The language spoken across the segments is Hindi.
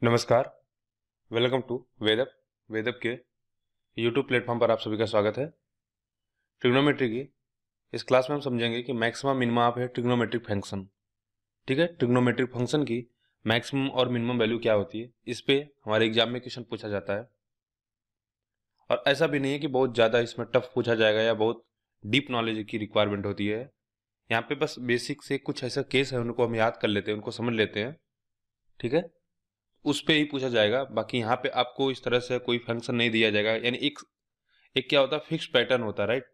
नमस्कार। Welcome to वेदअप। वेदअप के यूट्यूब प्लेटफॉर्म पर आप सभी का स्वागत है। ट्रिग्नोमेट्री की इस क्लास में हम समझेंगे कि मैक्सिमम मिनिमम ऑफ है ट्रिग्नोमेट्रिक फंक्शन। ठीक है, ट्रिग्नोमेट्रिक फंक्शन की मैक्सिमम और मिनिमम वैल्यू क्या होती है, इस पे हमारे एग्जाम में क्वेश्चन पूछा जाता है। और ऐसा भी नहीं है कि बहुत ज़्यादा इसमें टफ पूछा जाएगा या बहुत डीप नॉलेज की रिक्वायरमेंट होती है। यहाँ पे बस बेसिक से कुछ ऐसा केस है, उनको हम याद कर लेते हैं, उनको समझ लेते हैं। ठीक है, उस पे ही पूछा जाएगा। बाकी यहाँ पे आपको इस तरह से कोई फंक्शन नहीं दिया जाएगा, यानी एक क्या होता है, फिक्स पैटर्न होता है, राइट।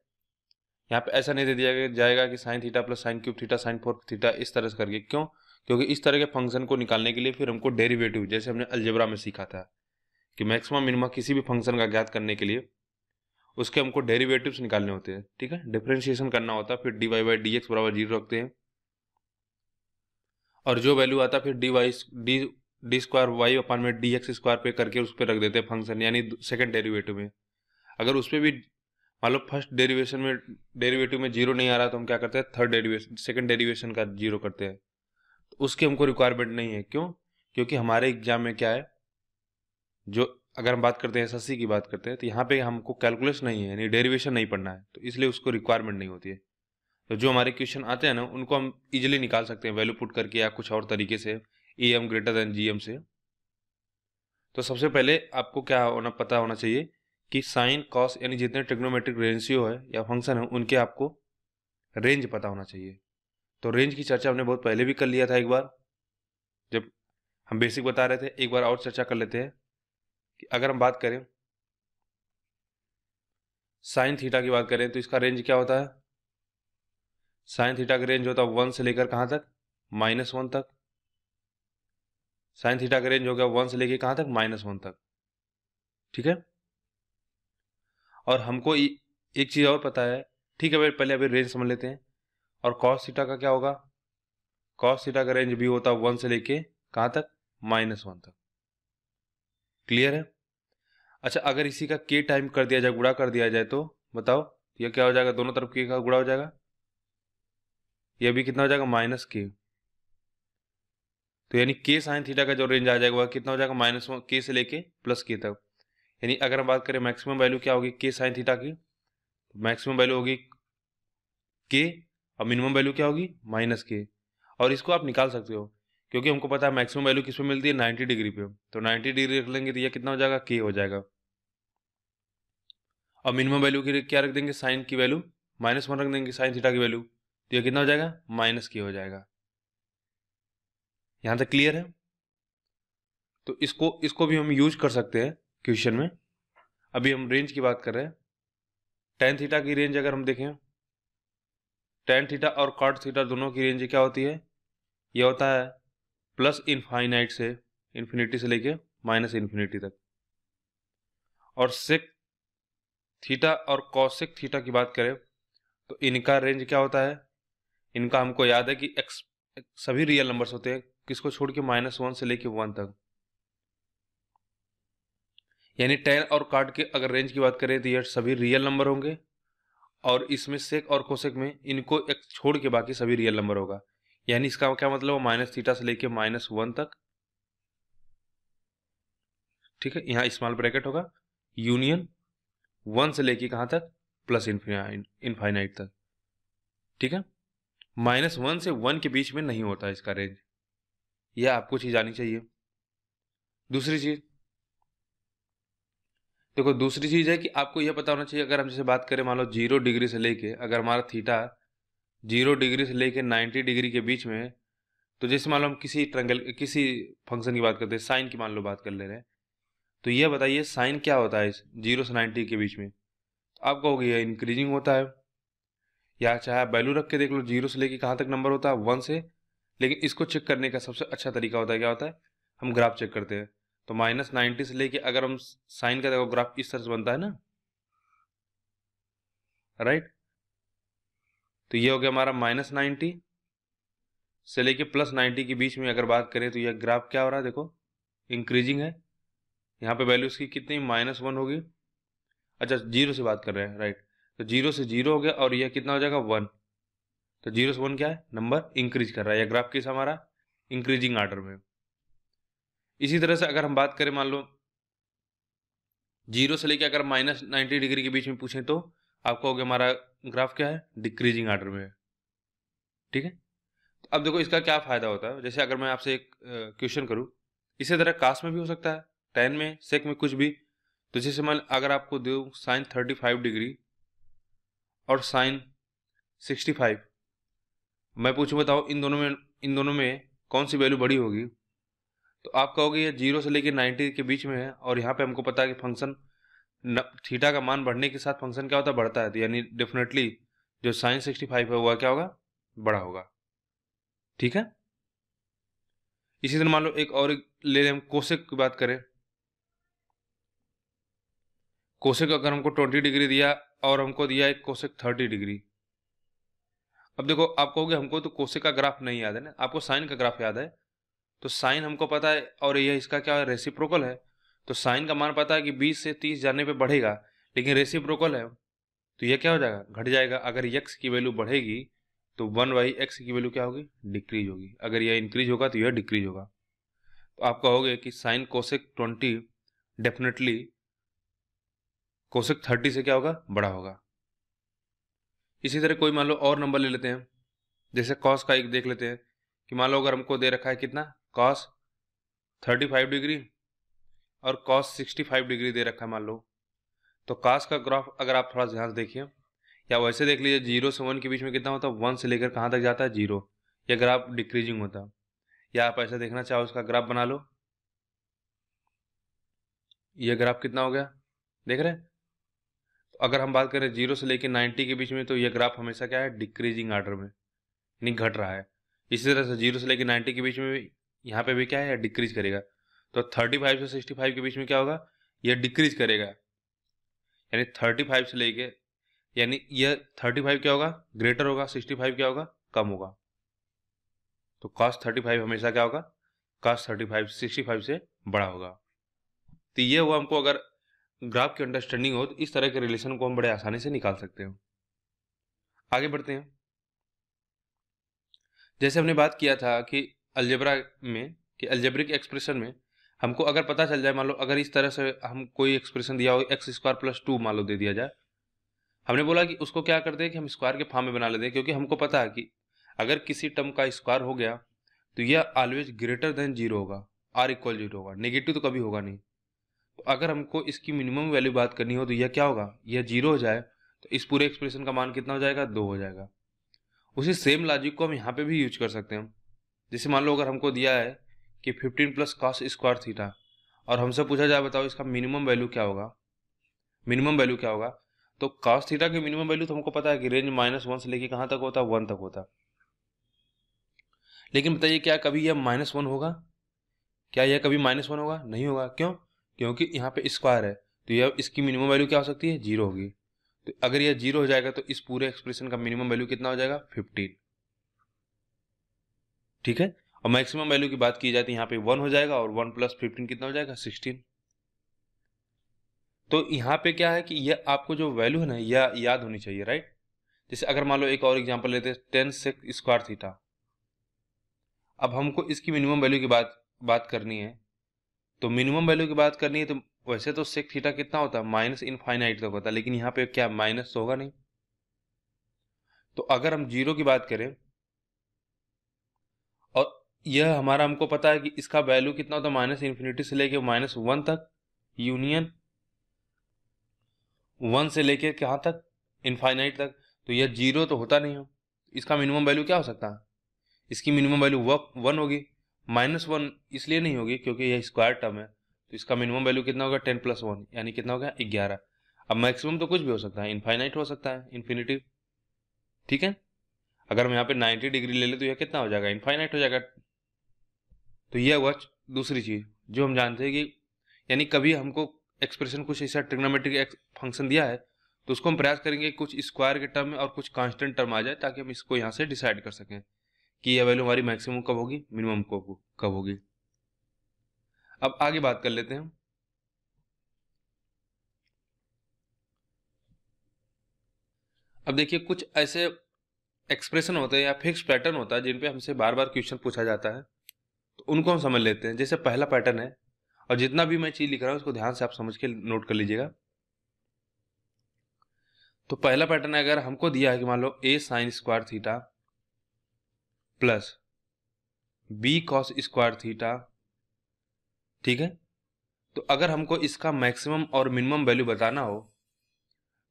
यहाँ पे ऐसा नहीं दे दिया जाएगा कि sine theta plus sine cube theta sine four theta इस तरह से करके। क्यों? क्योंकि इस तरह के फंक्शन को निकालने के लिए फिर हमको डेरिवेटिव, जैसे हमने अलजेब्रा में सीखा था कि मैक्सिमम मिनिमम किसी भी फंक्शन का ज्ञात करने के लिए उसके हमको डेरिवेटिव्स निकालने होते हैं। ठीक है, डिफरेंशिएशन करना होता है, फिर D Y by D X बराबर 0 रखते हैं और जो वैल्यू आता है फिर डी स्क्वायर वाई अपान में डी एक्स स्क्वायर पे करके उस पर रख देते हैं फंक्शन, यानी सेकंड डेरिवेटिव में। अगर उस पर भी मान लो फर्स्ट डेरिवेटिव में 0 नहीं आ रहा तो हम क्या करते हैं, थर्ड डेरिवेशन सेकंड डेरिवेशन का 0 करते हैं। तो उसकी हमको रिक्वायरमेंट नहीं है। क्यों? क्योंकि हमारे एग्जाम में क्या है, जो अगर हम बात करते हैं एसएससी की बात करते हैं तो यहाँ पे हमको कैलकुलस नहीं है, यानी डेरिवेशन नहीं पढ़ना है, तो इसलिए उसको रिक्वायरमेंट नहीं होती है। तो जो हमारे क्वेश्चन आते हैं ना, उनको हम इजिली निकाल सकते हैं वैल्यू पुट करके या कुछ और तरीके से, A M greater than G M से। तो सबसे पहले आपको क्या पता होना चाहिए कि साइन कॉस यानी जितने ट्रिग्नोमेट्रिक रेशियो है या फंक्शन है उनके आपको रेंज पता होना चाहिए। तो रेंज की चर्चा हमने बहुत पहले भी कर लिया था एक बार, जब हम बेसिक बता रहे थे। एक बार और चर्चा कर लेते हैं कि अगर हम बात करें साइन थीटा की बात करें तो इसका रेंज क्या होता है। साइन थीटा का रेंज होता है 1 से लेकर कहाँ तक, -1 तक। साइन थीटा का रेंज हो गया 1 से लेकर कहाँ तक, -1 तक। ठीक है, और हमको एक चीज़ और पता है। ठीक है, पहले अभी रेंज समझ लेते हैं। और कॉस थीटा का क्या होगा, कॉस थीटा का रेंज भी होता है 1 से लेके कहाँ तक, -1 तक। क्लियर है? अच्छा, अगर इसी का के टाइम कर दिया जाए, गुणा कर दिया जाए, तो बताओ ये क्या हो जाएगा, दोनों तरफ के का गुणा हो जाएगा, ये भी कितना हो जाएगा, -k। तो यानी के साइन थीटा का जो रेंज आ जाएगा वह कितना हो जाएगा, -1 से लेके +k तक। यानी अगर हम बात करें मैक्सिमम वैल्यू क्या होगी के साइन थीटा की, मैक्सिमम वैल्यू होगी के और मिनिमम वैल्यू क्या होगी, -k। और इसको आप निकाल सकते हो क्योंकि हमको पता है मैक्सिमम वैल्यू किस पे मिलती है, 90 डिग्री पे। तो 90 डिग्री रख लेंगे तो ये कितना हो जाएगा, k हो जाएगा। और मिनिमम वैल्यू की क्या रख देंगे, साइन की वैल्यू -1 रख देंगे, साइन थीटा की वैल्यू, तो ये कितना हो जाएगा, -k हो जाएगा। यहाँ तक क्लियर है? तो इसको भी हम यूज कर सकते हैं क्वेश्चन में। अभी हम रेंज की बात कर रहे हैं। टेन थीटा की रेंज अगर हम देखें, टेन थीटा और कॉट थीटा दोनों की रेंज क्या होती है, ये होता है प्लस इनफाइनाइट से, इन्फिनिटी से लेके -इन्फिनिटी तक। और सेक थीटा और कॉसेक थीटा की बात करें तो इनका रेंज क्या होता है, इनका हमको याद है कि एक्स सभी रियल नंबर्स होते हैं, किसको छोड़ के, -1 से लेके 1 तक। यानी टेन और कॉट के अगर रेंज की बात करें तो ये सभी रियल नंबर होंगे, और इसमें सेक और कोसेक में इनको एक छोड़ के बाकी सभी रियल नंबर होगा। यानी इसका क्या मतलब, माइनस थीटा से लेके -1 तक। ठीक है, यहाँ स्मॉल ब्रैकेट होगा, यूनियन 1 से लेके कहाँ तक, प्लस इनफाइनाइट तक। ठीक है, -1 से 1 के बीच में नहीं होता इसका रेंज, यह आपको चीज आनी चाहिए। दूसरी चीज देखो, दूसरी चीज है कि आपको यह पता होना चाहिए, अगर हम जैसे बात करें मान लो 0 डिग्री से लेके, अगर हमारा थीटा 0 डिग्री से लेके 90 डिग्री के बीच में है, तो जैसे मान लो हम किसी फंक्शन की बात करते हैं, साइन की मान लो बात कर ले रहे हैं, तो यह बताइए साइन क्या होता है इस 0 से 90 के बीच में। तो आप कहोगे ये इंक्रीजिंग होता है, या चाहे आप वैल्यू रख के देख लो 0 से लेके कहाँ तक नंबर होता है, 1 से। लेकिन इसको चेक करने का सबसे अच्छा तरीका होता है, क्या होता है, हम ग्राफ चेक करते हैं। तो -90 से लेके अगर हम साइन का देखो ग्राफ इस तरह से बनता है ना, राइट। तो ये हो गया हमारा -90 से लेके +90 के बीच में अगर बात करें तो यह ग्राफ क्या हो रहा है, देखो इंक्रीजिंग है। यहाँ पे वैल्यू इसकी कितनी, -1 होगी। अच्छा, 0 से बात कर रहे हैं, राइट। तो 0 से 0 हो गया और यह कितना हो जाएगा, 1। तो 0 से 1 क्या है, नंबर इंक्रीज कर रहा है, यह ग्राफ किस हमारा इंक्रीजिंग ऑर्डर में। इसी तरह से अगर हम बात करें, मान लो 0 से लेकर अगर -90 डिग्री के बीच में पूछें तो आपको हो गया हमारा ग्राफ क्या है, डिक्रीजिंग आर्डर में है। ठीक है, तो अब देखो इसका क्या फायदा होता है। जैसे अगर मैं आपसे एक क्वेश्चन करूं, इसी तरह कास में भी हो सकता है, टेन में, सेक में, कुछ भी। तो जैसे मान अगर आपको दो साइन 35 डिग्री और साइन 65, मैं पूछूं बताओ इन दोनों में कौन सी वैल्यू बड़ी होगी। तो आप कहोगे ये 0 से लेकर 90 के बीच में है, और यहाँ पे हमको पता है कि फंक्शन थीटा का मान बढ़ने के साथ फंक्शन क्या होता है, बढ़ता है। तो यानी डेफिनेटली जो साइन 65 है वह क्या होगा, बड़ा होगा। ठीक है, इसी तरह मान लो एक और ले लें, हम कोसेक की बात करें। कोसेक अगर हमको 20 डिग्री दिया और हमको दिया एक कोसेक 30 डिग्री। अब देखो आप कहोगे हमको तो कोसेक का ग्राफ नहीं याद है ना, आपको साइन का ग्राफ याद है। तो साइन हमको पता है और ये इसका क्या है, रेसिप्रोकल है। तो साइन का मान पता है कि 20 से 30 जाने पे बढ़ेगा, लेकिन रेसिप्रोकल है तो ये क्या हो जाएगा, घट जाएगा। अगर x की वैल्यू बढ़ेगी तो 1/x की वैल्यू क्या होगी, डिक्रीज होगी। अगर यह इंक्रीज होगा तो यह डिक्रीज होगा। तो आप कहोगे कि साइन कोसेक 20 डेफिनेटली कोसेक 30 से क्या होगा, बड़ा होगा। इसी तरह कोई मान लो और नंबर ले लेते हैं, जैसे कॉस का एक देख लेते हैं कि मान लो अगर हमको दे रखा है कितना, कॉस 35 डिग्री और कॉस 65 डिग्री दे रखा है मान लो। तो कॉस का ग्राफ अगर आप थोड़ा ध्यान से देखिए, या वैसे देख लीजिए 0 से 1 के बीच में कितना होता है, 1 से लेकर कहाँ तक जाता है, 0। यह ग्राफ डिक्रीजिंग होता है। या आप ऐसा देखना चाहो उसका ग्राफ बना लो, यह ग्राफ कितना हो गया, देख रहे हैं। तो अगर हम बात करें 0 से लेकर 90 के बीच में, तो यह ग्राफ हमेशा क्या है, डिक्रीजिंग आर्डर में, यानी घट रहा है। इसी तरह से 0 से लेकर 90 के बीच में भी यहाँ पे भी क्या है, डिक्रीज करेगा। तो 35 से 65 के बीच में क्या होगा, यह डिक्रीज करेगा। यानी 35 से लेके, यानी यह 35 क्या होगा, ग्रेटर होगा, 65 क्या होगा, कम होगा। तो cos 35 हमेशा क्या होगा, cos 35 65 से बड़ा होगा। तो ये हुआ हमको अगर ग्राफ की अंडरस्टैंडिंग हो तो इस तरह के रिलेशन को हम बड़े आसानी से निकाल सकते हैं। आगे बढ़ते हैं। जैसे हमने बात किया था कि अलजेब्रा में, कि अलजेब्रिक एक्सप्रेशन में हमको अगर पता चल जाए, मान लो अगर इस तरह से हम कोई एक्सप्रेशन दिया हो, x² + 2 मान लो दे दिया जाए, हमने बोला कि उसको क्या करते हैं कि हम स्क्वायर के फॉर्म में बना लेते हैं, क्योंकि हमको पता है कि अगर किसी टर्म का स्क्वायर हो गया तो यह ऑलवेज ग्रेटर देन 0 होगा, r = 0 होगा, नेगेटिव तो कभी होगा नहीं। तो अगर हमको इसकी मिनिमम वैल्यू बात करनी हो तो यह क्या होगा, यह 0 हो जाए तो इस पूरे एक्सप्रेशन का मान कितना हो जाएगा, 2 हो जाएगा। उसी सेम लॉजिक को हम यहाँ पे भी यूज कर सकते हैं। जैसे मान लो अगर हमको दिया है कि 15 + cos² थीटा, और हमसे पूछा जाए बताओ इसका मिनिमम वैल्यू क्या होगा, मिनिमम वैल्यू क्या होगा। तो cos थीटा की मिनिमम वैल्यू तो हमको पता है कि रेंज -1 से लेके कहाँ तक होता है, 1 तक होता है। लेकिन बताइए क्या कभी यह -1 होगा, क्या यह कभी -1 होगा, नहीं होगा। क्यों, क्योंकि यहाँ पे स्क्वायर है, तो यह इसकी मिनिमम वैल्यू क्या हो सकती है, 0 होगी। तो अगर यह 0 हो जाएगा तो इस पूरे एक्सप्रेशन का मिनिमम वैल्यू कितना हो जाएगा, 15। ठीक है, और मैक्सिमम वैल्यू की बात की जाए तो यहाँ पे 1 हो जाएगा, और 1 + 15 कितना हो जाएगा, 16। तो यहाँ पे क्या है कि यह आपको जो वैल्यू है ना, यह याद होनी चाहिए, राइट। जैसे अगर मान लो एक और एग्जांपल लेते हैं, 10 sec² थीटा। अब हमको इसकी मिनिमम वैल्यू की बात करनी है। तो मिनिमम वैल्यू की बात करनी है तो वैसे तो सेक थीटा कितना होता है, -∞ तक होता है, लेकिन यहाँ पे क्या माइनस तो होगा नहीं। तो अगर हम 0 की बात करें, और यह हमारा हमको पता है कि इसका वैल्यू कितना होता है, -∞ से लेके -1 तक, यूनियन 1 से लेके कहाँ तक, इनफाइनाइट तक। तो यह 0 तो होता नहीं हो, इसका मिनिमम वैल्यू क्या हो सकता है, इसकी मिनिमम वैल्यू 1 होगी। -1 इसलिए नहीं होगी क्योंकि यह स्क्वायर टर्म है, तो इसका मिनिमम वैल्यू कितना होगा, 10 + 1 यानी कितना होगा, 11। अब मैक्सिमम तो कुछ भी हो सकता है, इनफाइनाइट हो सकता है, इन्फिनिटी। ठीक है, अगर हम यहाँ पे 90 डिग्री ले ले तो यह कितना हो जाएगा, इनफाइनाइट हो जाएगा। तो यह हुआ दूसरी चीज जो हम जानते हैं कि, यानी कभी हमको एक्सप्रेशन कुछ ऐसा ट्रिग्नोमेट्रिक फंक्शन दिया है तो उसको हम प्रयास करेंगे कुछ स्क्वायर के टर्म में और कुछ कांस्टेंट टर्म आ जाए, ताकि हम इसको यहाँ से डिसाइड कर सकें कि यह वैल्यू हमारी मैक्सिमम कब होगी, मिनिमम कब होगी। अब आगे बात कर लेते हैं। अब देखिए कुछ ऐसे एक्सप्रेशन होते हैं या फिक्स पैटर्न होता है जिन पे हमसे बार बार क्वेश्चन पूछा जाता है। तो उनको हम समझ लेते हैं। जैसे पहला पैटर्न है, और जितना भी मैं चीज लिख रहा हूँ उसको ध्यान से आप समझ के नोट कर लीजिएगा। तो पहला पैटर्न है, अगर हमको दिया है कि मान लो a sign square theta plus b cos square theta, ठीक है। तो अगर हमको इसका मैक्सिमम और मिनिमम वैल्यू बताना हो,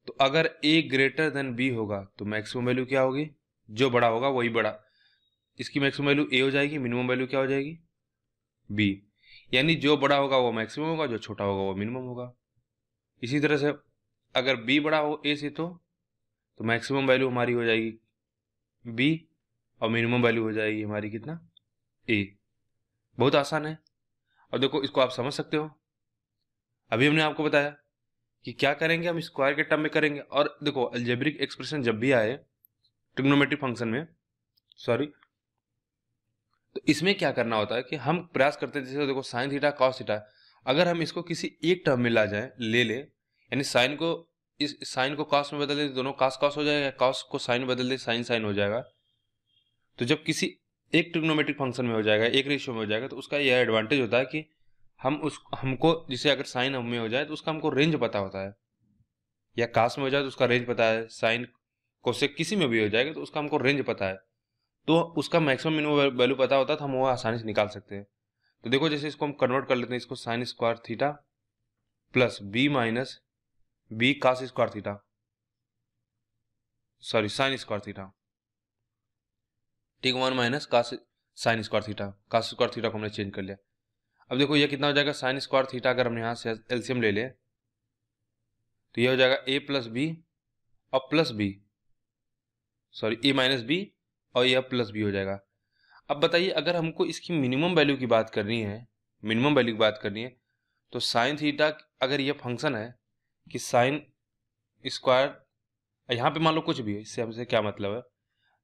तो अगर a ग्रेटर देन b होगा तो मैक्सिमम वैल्यू क्या होगी, जो बड़ा होगा वही बड़ा, इसकी मैक्सिमम वैल्यू a हो जाएगी, मिनिमम वैल्यू क्या हो जाएगी b। यानी जो बड़ा होगा वो मैक्सिमम होगा, जो छोटा होगा वो मिनिमम होगा। इसी तरह से अगर b बड़ा हो a से तो मैक्सिमम वैल्यू हमारी हो जाएगी b और मिनिमम वैल्यू हो जाएगी हमारी कितना a। बहुत आसान है। और देखो इसको आप समझ सकते हो, अभी हमने आपको बताया कि क्या करेंगे, हम स्क्वायर के टर्म में करेंगे। और देखो अलजेब्रिक एक्सप्रेशन जब भी आए ट्रिग्नोमेट्रिक फंक्शन में, सॉरी, तो इसमें क्या करना होता है कि हम प्रयास करते हैं, जैसे देखो साइन थीटा कॉस थीटा, अगर हम इसको किसी एक टर्म में ला जाए, ले ले, यानी साइन को इस साइन को कॉस में बदल दे, दोनों कॉस कॉस हो जाएगा, कॉस को साइन में बदल दे साइन साइन हो जाएगा। तो जब किसी एक ट्रिग्नोमेट्रिक फंक्शन में हो जाएगा, एक रेशियो में हो जाएगा, तो उसका यह एडवांटेज होता है कि हमको जैसे अगर साइन में हो जाए तो उसका हमको रेंज पता होता है, या कास में हो जाए तो उसका रेंज पता है, साइन कोसेक किसी में भी हो जाएगा तो उसका हमको रेंज पता है, तो उसका मैक्सिमम मिनिमम वैल्यू पता होता है, तो हम वो आसानी से निकाल सकते हैं। तो देखो जैसे इसको हम कन्वर्ट कर लेते हैं, इसको sine square theta plus B minus B cos square theta, sorry sine square theta, ठीक, 1 minus cos sine square theta, cos square theta को हमने चेंज कर लिया। अब देखो ये कितना हो जाएगा, साइन स्क्वायर थीटा अगर हम यहाँ से एलसीएम ले लें तो ये हो जाएगा a प्लस बी और plus B, sorry a minus B और यह प्लस बी हो जाएगा। अब बताइए अगर हमको इसकी मिनिमम वैल्यू की बात करनी है, मिनिमम वैल्यू की बात करनी है, तो साइन थीटा अगर ये फंक्शन है कि साइन स्क्वायर, यहाँ पे मान लो कुछ भी है, इससे हमसे क्या मतलब है,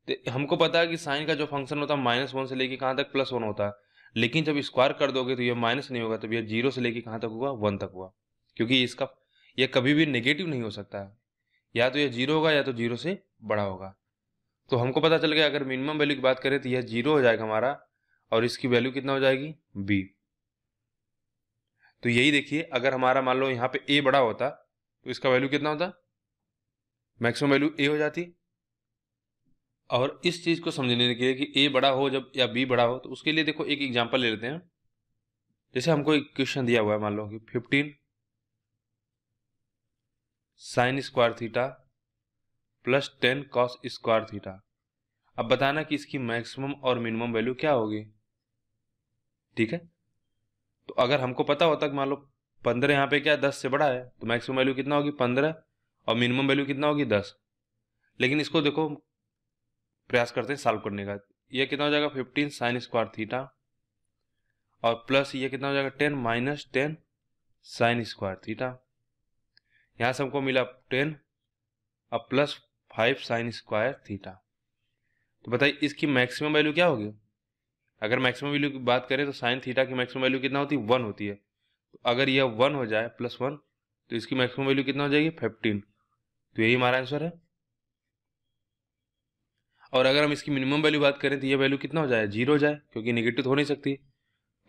तो हमको पता है कि साइन का जो फंक्शन होता है -1 से लेके कहाँ तक +1 होता है, लेकिन जब स्क्वायर कर दोगे तो ये माइनस नहीं होगा, तो ये 0 से लेके कहाँ तक हुआ, 1 तक हुआ, क्योंकि इसका ये कभी भी नेगेटिव नहीं हो सकता है, या तो ये 0 होगा या तो 0 से बड़ा होगा। तो हमको पता चल गया अगर मिनिमम वैल्यू की बात करें तो यह 0 हो जाएगा हमारा, और इसकी वैल्यू कितना हो जाएगी b। तो यही देखिए अगर हमारा मान लो यहाँ पे a बड़ा होता तो इसका वैल्यू कितना होता, मैक्सिमम वैल्यू a हो जाती। और इस चीज को समझने के लिए कि a बड़ा हो जब या b बड़ा हो, तो उसके लिए देखो एक एग्जांपल ले लेते हैं। जैसे हमको एक क्वेश्चन दिया हुआ है, मान लो कि 15 sign square theta plus 10 cos square theta. अब बताना कि इसकी मैक्सिमम और मिनिमम वैल्यू क्या होगी, ठीक है। तो अगर हमको पता होता कि मान लो 15 यहाँ पे क्या 10 से बड़ा है, तो मैक्सिमम वैल्यू कितना होगी 15 और मिनिमम वैल्यू कितना होगी 10। लेकिन इसको देखो प्रयास करते हैं सॉल्व करने का। ये कितना हो जाएगा 15 साइन स्क्वायर थीटा और प्लस ये कितना हो जाएगा 10 माइनस 10 साइन स्क्वायर थीटा। यहाँ से हमको मिला 10 और प्लस 5 साइन स्क्वायर थीटा। तो बताइए इसकी मैक्सिमम वैल्यू क्या होगी। अगर मैक्सिमम वैल्यू की बात करें तो साइन थीटा की मैक्सिमम वैल्यू कितना होती है 1 होती है। तो अगर यह 1 हो जाए +1 तो इसकी मैक्सिमम वैल्यू कितना हो जाएगी 15। तो यही हमारा आंसर है। और अगर हम इसकी मिनिमम वैल्यू बात करें तो ये वैल्यू कितना हो जाए 0 हो जाए, क्योंकि नेगेटिव तो हो नहीं सकती।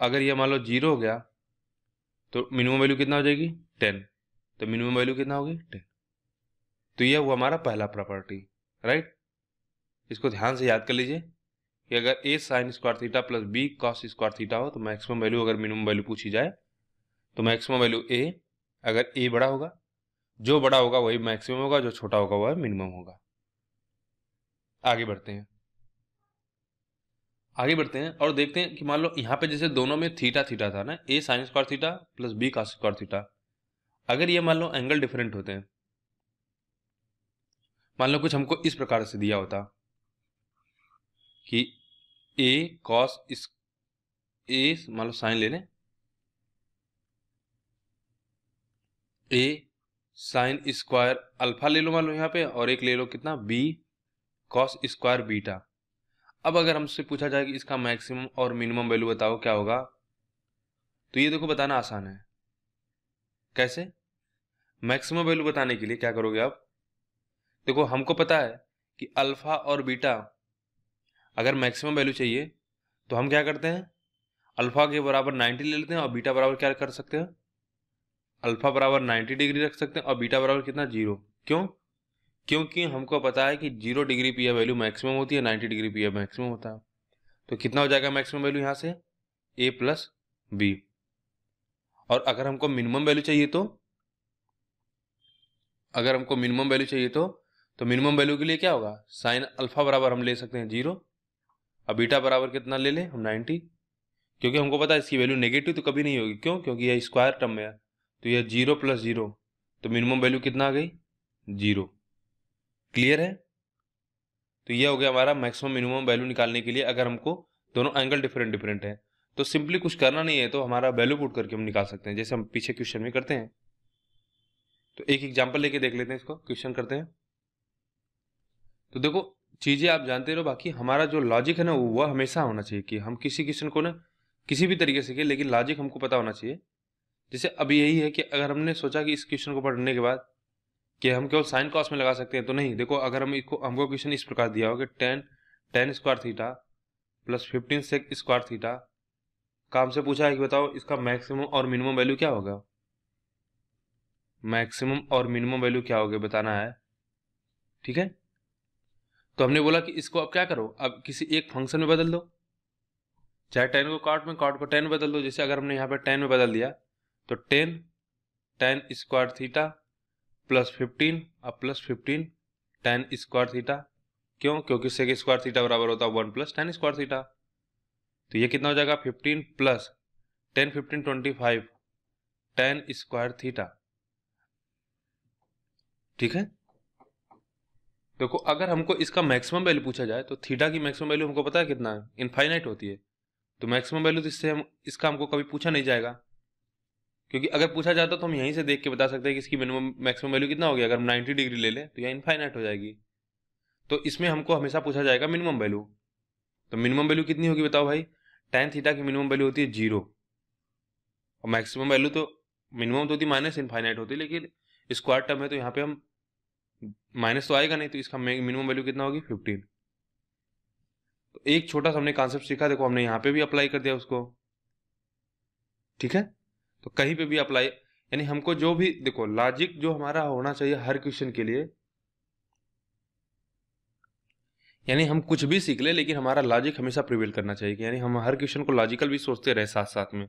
अगर ये मान लो 0 हो गया तो मिनिमम वैल्यू कितना हो जाएगी 10, तो मिनिमम वैल्यू कितना होगी 10। तो ये हुआ हमारा पहला प्रॉपर्टी, राइट। इसको ध्यान से याद कर लीजिए कि अगर a sign square theta plus b cos square theta हो तो मैक्सिमम वैल्यू अगर मिनिमम वैल्यू पूछी जाए तो मैक्सिमम वैल्यू a, अगर a बड़ा होगा, जो बड़ा होगा वही मैक्सिमम होगा, जो छोटा होगा वह मिनिमम होगा। आगे बढ़ते हैं, आगे बढ़ते हैं और देखते हैं कि मान लो यहाँ पे जैसे दोनों में थीटा थीटा था ना, a sign square theta plus b cos square theta. अगर ये मान लो एंगल डिफरेंट होते हैं, मान लो कुछ हमको इस प्रकार से दिया होता कि a कॉस a, मान लो साइन ले लें, a साइन स्क्वायर अल्फा ले लो मान लो यहाँ पे, और एक ले लो कितना b कॉस स्क्वायर बीटा। अब अगर हमसे पूछा जाए कि इसका मैक्सिमम और मिनिमम वैल्यू बताओ क्या होगा, तो ये देखो बताना आसान है। कैसे, मैक्सिमम वैल्यू बताने के लिए क्या करोगे आप, देखो हमको पता है कि अल्फा और बीटा अगर मैक्सिमम वैल्यू चाहिए तो हम क्या करते हैं, अल्फा के बराबर 90 ले लेते हैं और बीटा बराबर क्या कर सकते हैं, अल्फा बराबर 90 डिग्री रख सकते हैं और बीटा बराबर कितना, 0। क्यों? क्योंकि हमको पता है कि 0 डिग्री पी वैल्यू मैक्सिमम होती है, 90 डिग्री पी मैक्सिमम होता है। तो कितना हो जाएगा मैक्सिमम वैल्यू यहाँ से, a प्लस बी। और अगर हमको मिनिमम वैल्यू चाहिए तो, अगर हमको मिनिमम वैल्यू चाहिए तो मिनिमम वैल्यू के लिए क्या होगा, साइन अल्फा बराबर हम ले सकते हैं 0 और बीटा बराबर कितना ले लें हम 90। क्योंकि हमको पता है इसकी वैल्यू नेगेटिव तो कभी नहीं होगी, क्यों? क्योंकि यह स्क्वायर टर्म में है। तो यह 0 प्लस 0, तो मिनिमम वैल्यू कितना आ गई, 0। क्लियर है? तो यह हो गया हमारा मैक्सिमम मिनिमम वैल्यू निकालने के लिए, अगर हमको दोनों एंगल डिफरेंट डिफरेंट है तो सिंपली कुछ करना नहीं है, तो हमारा वैल्यू पुट करके हम निकाल सकते हैं, जैसे हम पीछे क्वेश्चन में करते हैं। तो एक एग्जांपल लेके देख लेते हैं, इसको क्वेश्चन करते हैं। तो देखो चीजें आप जानते रहो, बाकी हमारा जो लॉजिक है ना वो हमेशा होना चाहिए कि हम किसी क्वेश्चन को ना किसी भी तरीके से, लेकिन लॉजिक हमको पता होना चाहिए। जैसे अब यही है कि अगर हमने सोचा कि इस क्वेश्चन को पढ़ने के बाद कि हम केवल साइन कॉस में लगा सकते हैं, तो नहीं। देखो अगर हम इसको, हमको क्वेश्चन इस प्रकार दिया हो कि tan square theta plus 15 sec square theta का हमसे पूछा है कि बताओ इसका मैक्सिमम और मिनिमम वैल्यू क्या होगा, मैक्सिमम और मिनिमम वैल्यू क्या होगा बताना है। ठीक है, तो हमने बोला कि इसको अब क्या करो, अब किसी एक फंक्शन में बदल दो, चाहे टेन को कॉट में, कॉट को टेन में बदल दो। जैसे अगर हमने यहाँ पे 10 में बदल दिया तो टेन स्क्वायर थीटा प्लस 15 और प्लस 15 टेन स्क्वायर थीटा। क्यों? क्योंकि सेक स्क्वायर थीटा बराबर होता है 1 प्लस टेन स्क्वायर थीटा। तो ये कितना हो जाएगा, 15 प्लस 10 15 25 टेन स्क्वायर थीटा। ठीक है, देखो अगर हमको इसका मैक्सिमम वैल्यू पूछा जाए तो थीटा की मैक्सिमम वैल्यू हमको पता है कितना है, इनफाइनाइट होती है। तो मैक्सिमम वैल्यू तो इससे हम इसका हमको कभी पूछा नहीं जाएगा, क्योंकि अगर पूछा जाता तो हम यहीं से देख के बता सकते हैं कि इसकी मिनिमम मैक्सिमम वैल्यू कितना हो गया। अगर हम 90 डिग्री ले लें तो यह इनफाइनाइट हो जाएगी। तो इसमें हमको हमेशा पूछा जाएगा मिनिमम वैल्यू। तो मिनिमम वैल्यू कितनी होगी बताओ भाई, टेन थीटा की मिनिमम वैल्यू होती है 0 और मैक्सिमम वैल्यू तो मिनिमम तो होती माइनस इनफाइनाइट होती है, लेकिन स्क्वायर टर्म है तो यहाँ पे हम माइनस तो आएगा नहीं, तो इसका मिनिमम वैल्यू कितना होगी 15। तो एक छोटा सा हमने कॉन्सेप्ट सीखा, देखो हमने यहाँ पे भी अप्लाई कर दिया उसको। ठीक है, तो कहीं पे भी अप्लाई, यानी हमको जो भी, देखो लॉजिक जो हमारा होना चाहिए हर क्वेश्चन के लिए, यानी हम कुछ भी सीख ले लेकिन हमारा लॉजिक हमेशा प्रिवेल करना चाहिए, यानी हम हर क्वेश्चन को लॉजिकल भी सोचते रहे साथ साथ में,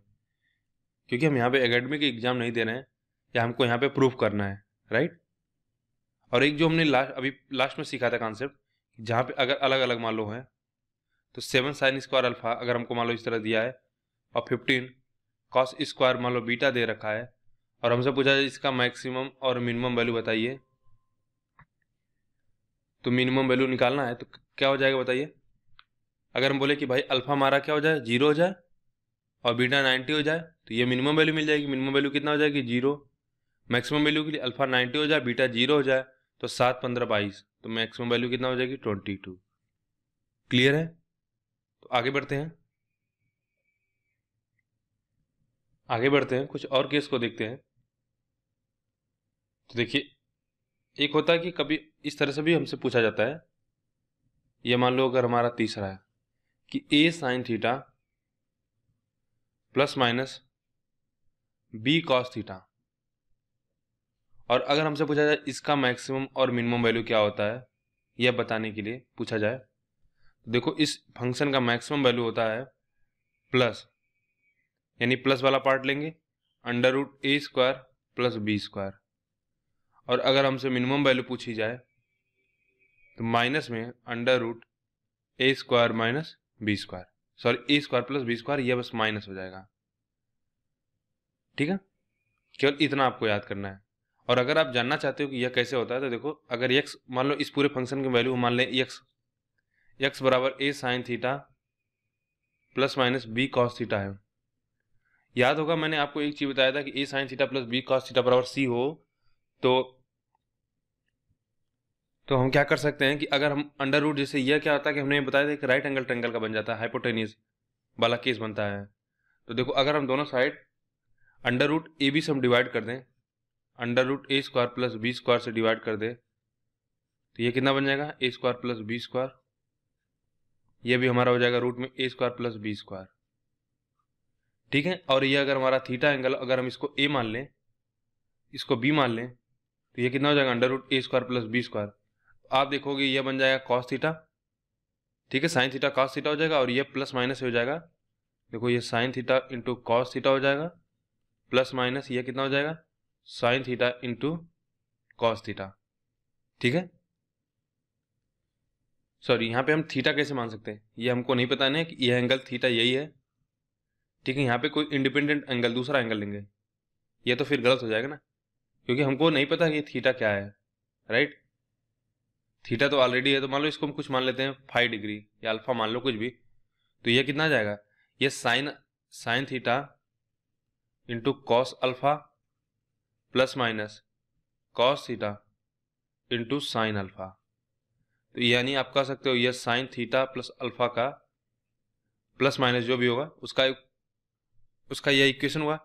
क्योंकि हम यहाँ पे एकेडमिक एग्जाम नहीं दे रहे हैं, या हमको यहाँ पे प्रूफ करना है, राइट। और एक जो हमने अभी लास्ट में सीखा था कॉन्सेप्ट, जहाँ पे अगर अलग अलग मान लो है, तो 7 साइन स्क्वायर अल्फा अगर हमको मान लो इस तरह दिया है और 15 कॉस स्क्वायर मान लो बीटा दे रखा है, और हमसे पूछा जाए इसका मैक्सिमम और मिनिमम वैल्यू बताइए, तो मिनिमम वैल्यू निकालना है तो क्या हो जाएगा बताइए। अगर हम बोले कि भाई अल्फा हमारा क्या हो जाए, 0 हो जाए और बीटा 90 हो जाए, तो ये मिनिमम वैल्यू मिल जाएगी। मिनिमम वैल्यू कितना हो जाएगी, 0। मैक्सिमम वैल्यू के लिए अल्फा 90 हो जाए, बीटा 0 हो जाए, तो 7 15 22, तो मैक्सिमम वैल्यू कितना हो जाएगी 22। क्लियर है? तो आगे बढ़ते हैं, आगे बढ़ते हैं, कुछ और केस को देखते हैं। तो देखिए एक होता है कि कभी इस तरह से भी हमसे पूछा जाता है, ये मान लो अगर हमारा तीसरा है कि a sine theta plus minus b cos theta, और अगर हमसे पूछा जाए इसका मैक्सिमम और मिनिमम वैल्यू क्या होता है यह बताने के लिए पूछा जाए, तो देखो इस फंक्शन का मैक्सिमम वैल्यू होता है प्लस, यानी प्लस वाला पार्ट लेंगे under root A square plus B square, और अगर हमसे मिनिमम वैल्यू पूछी जाए तो माइनस में under root A square minus B square, sorry A square plus B square, यह बस माइनस हो जाएगा। ठीक है, केवल इतना आपको याद करना है। और अगर आप जानना चाहते हो कि यह कैसे होता है, तो देखो अगर x मान लो इस पूरे फंक्शन की वैल्यू मान लें x बराबर a sine theta plus minus b cos theta है। याद होगा मैंने आपको एक चीज बताया था कि a sine theta plus b cos theta बराबर c हो, तो हम क्या कर सकते हैं कि अगर हम अंडर रूट, जैसे यह क्या होता है कि हमने बताया था कि राइट एंगल ट्रायंगल का बन जाता है, हाइपोटेन्यूज वाला केस बनता है। तो देखो अगर हम दोनों side under root A B से हम डिवाइड कर दें, under root A square plus B square से डिवाइड कर दे, तो ये कितना बन जाएगा A square plus B square, ये भी हमारा हो जाएगा रूट में A square plus B square. ठीक है। और ये अगर हमारा थीटा एंगल, अगर हम इसको ए मान लें, इसको बी मान लें, तो ये कितना हो जाएगा, under root A square plus B square. आप देखोगे ये बन जाएगा कॉस थीटा, ठीक है, साइन थीटा कॉस थीटा हो जाएगा, और ये प्लस माइनस हो जाएगा। देखो ये sine theta into cos theta हो जाएगा, प्लस माइनस ये कितना हो जाएगा, sine theta into cos theta, ठीक है। सॉरी, यहाँ पे हम थीटा कैसे मान सकते हैं, ये हमको नहीं पता ना कि यह एंगल थीटा यही है, ठीक है। यहाँ पे कोई इंडिपेंडेंट एंगल, दूसरा एंगल लेंगे, ये तो फिर गलत हो जाएगा ना, क्योंकि हमको नहीं पता कि थीटा क्या है, राइट। थीटा तो ऑलरेडी है, तो मान लो इसको हम कुछ मान लेते हैं 5 डिग्री या अल्फा मान लो कुछ भी, तो ये कितना आ जाएगा, ये sine theta into cos alpha plus minus cos theta into sine alpha. तो यानी आप कह सकते हो ये साइन थीटा प्लस अल्फा का प्लस माइनस जो भी होगा उसका यह इक्वेशन हुआ।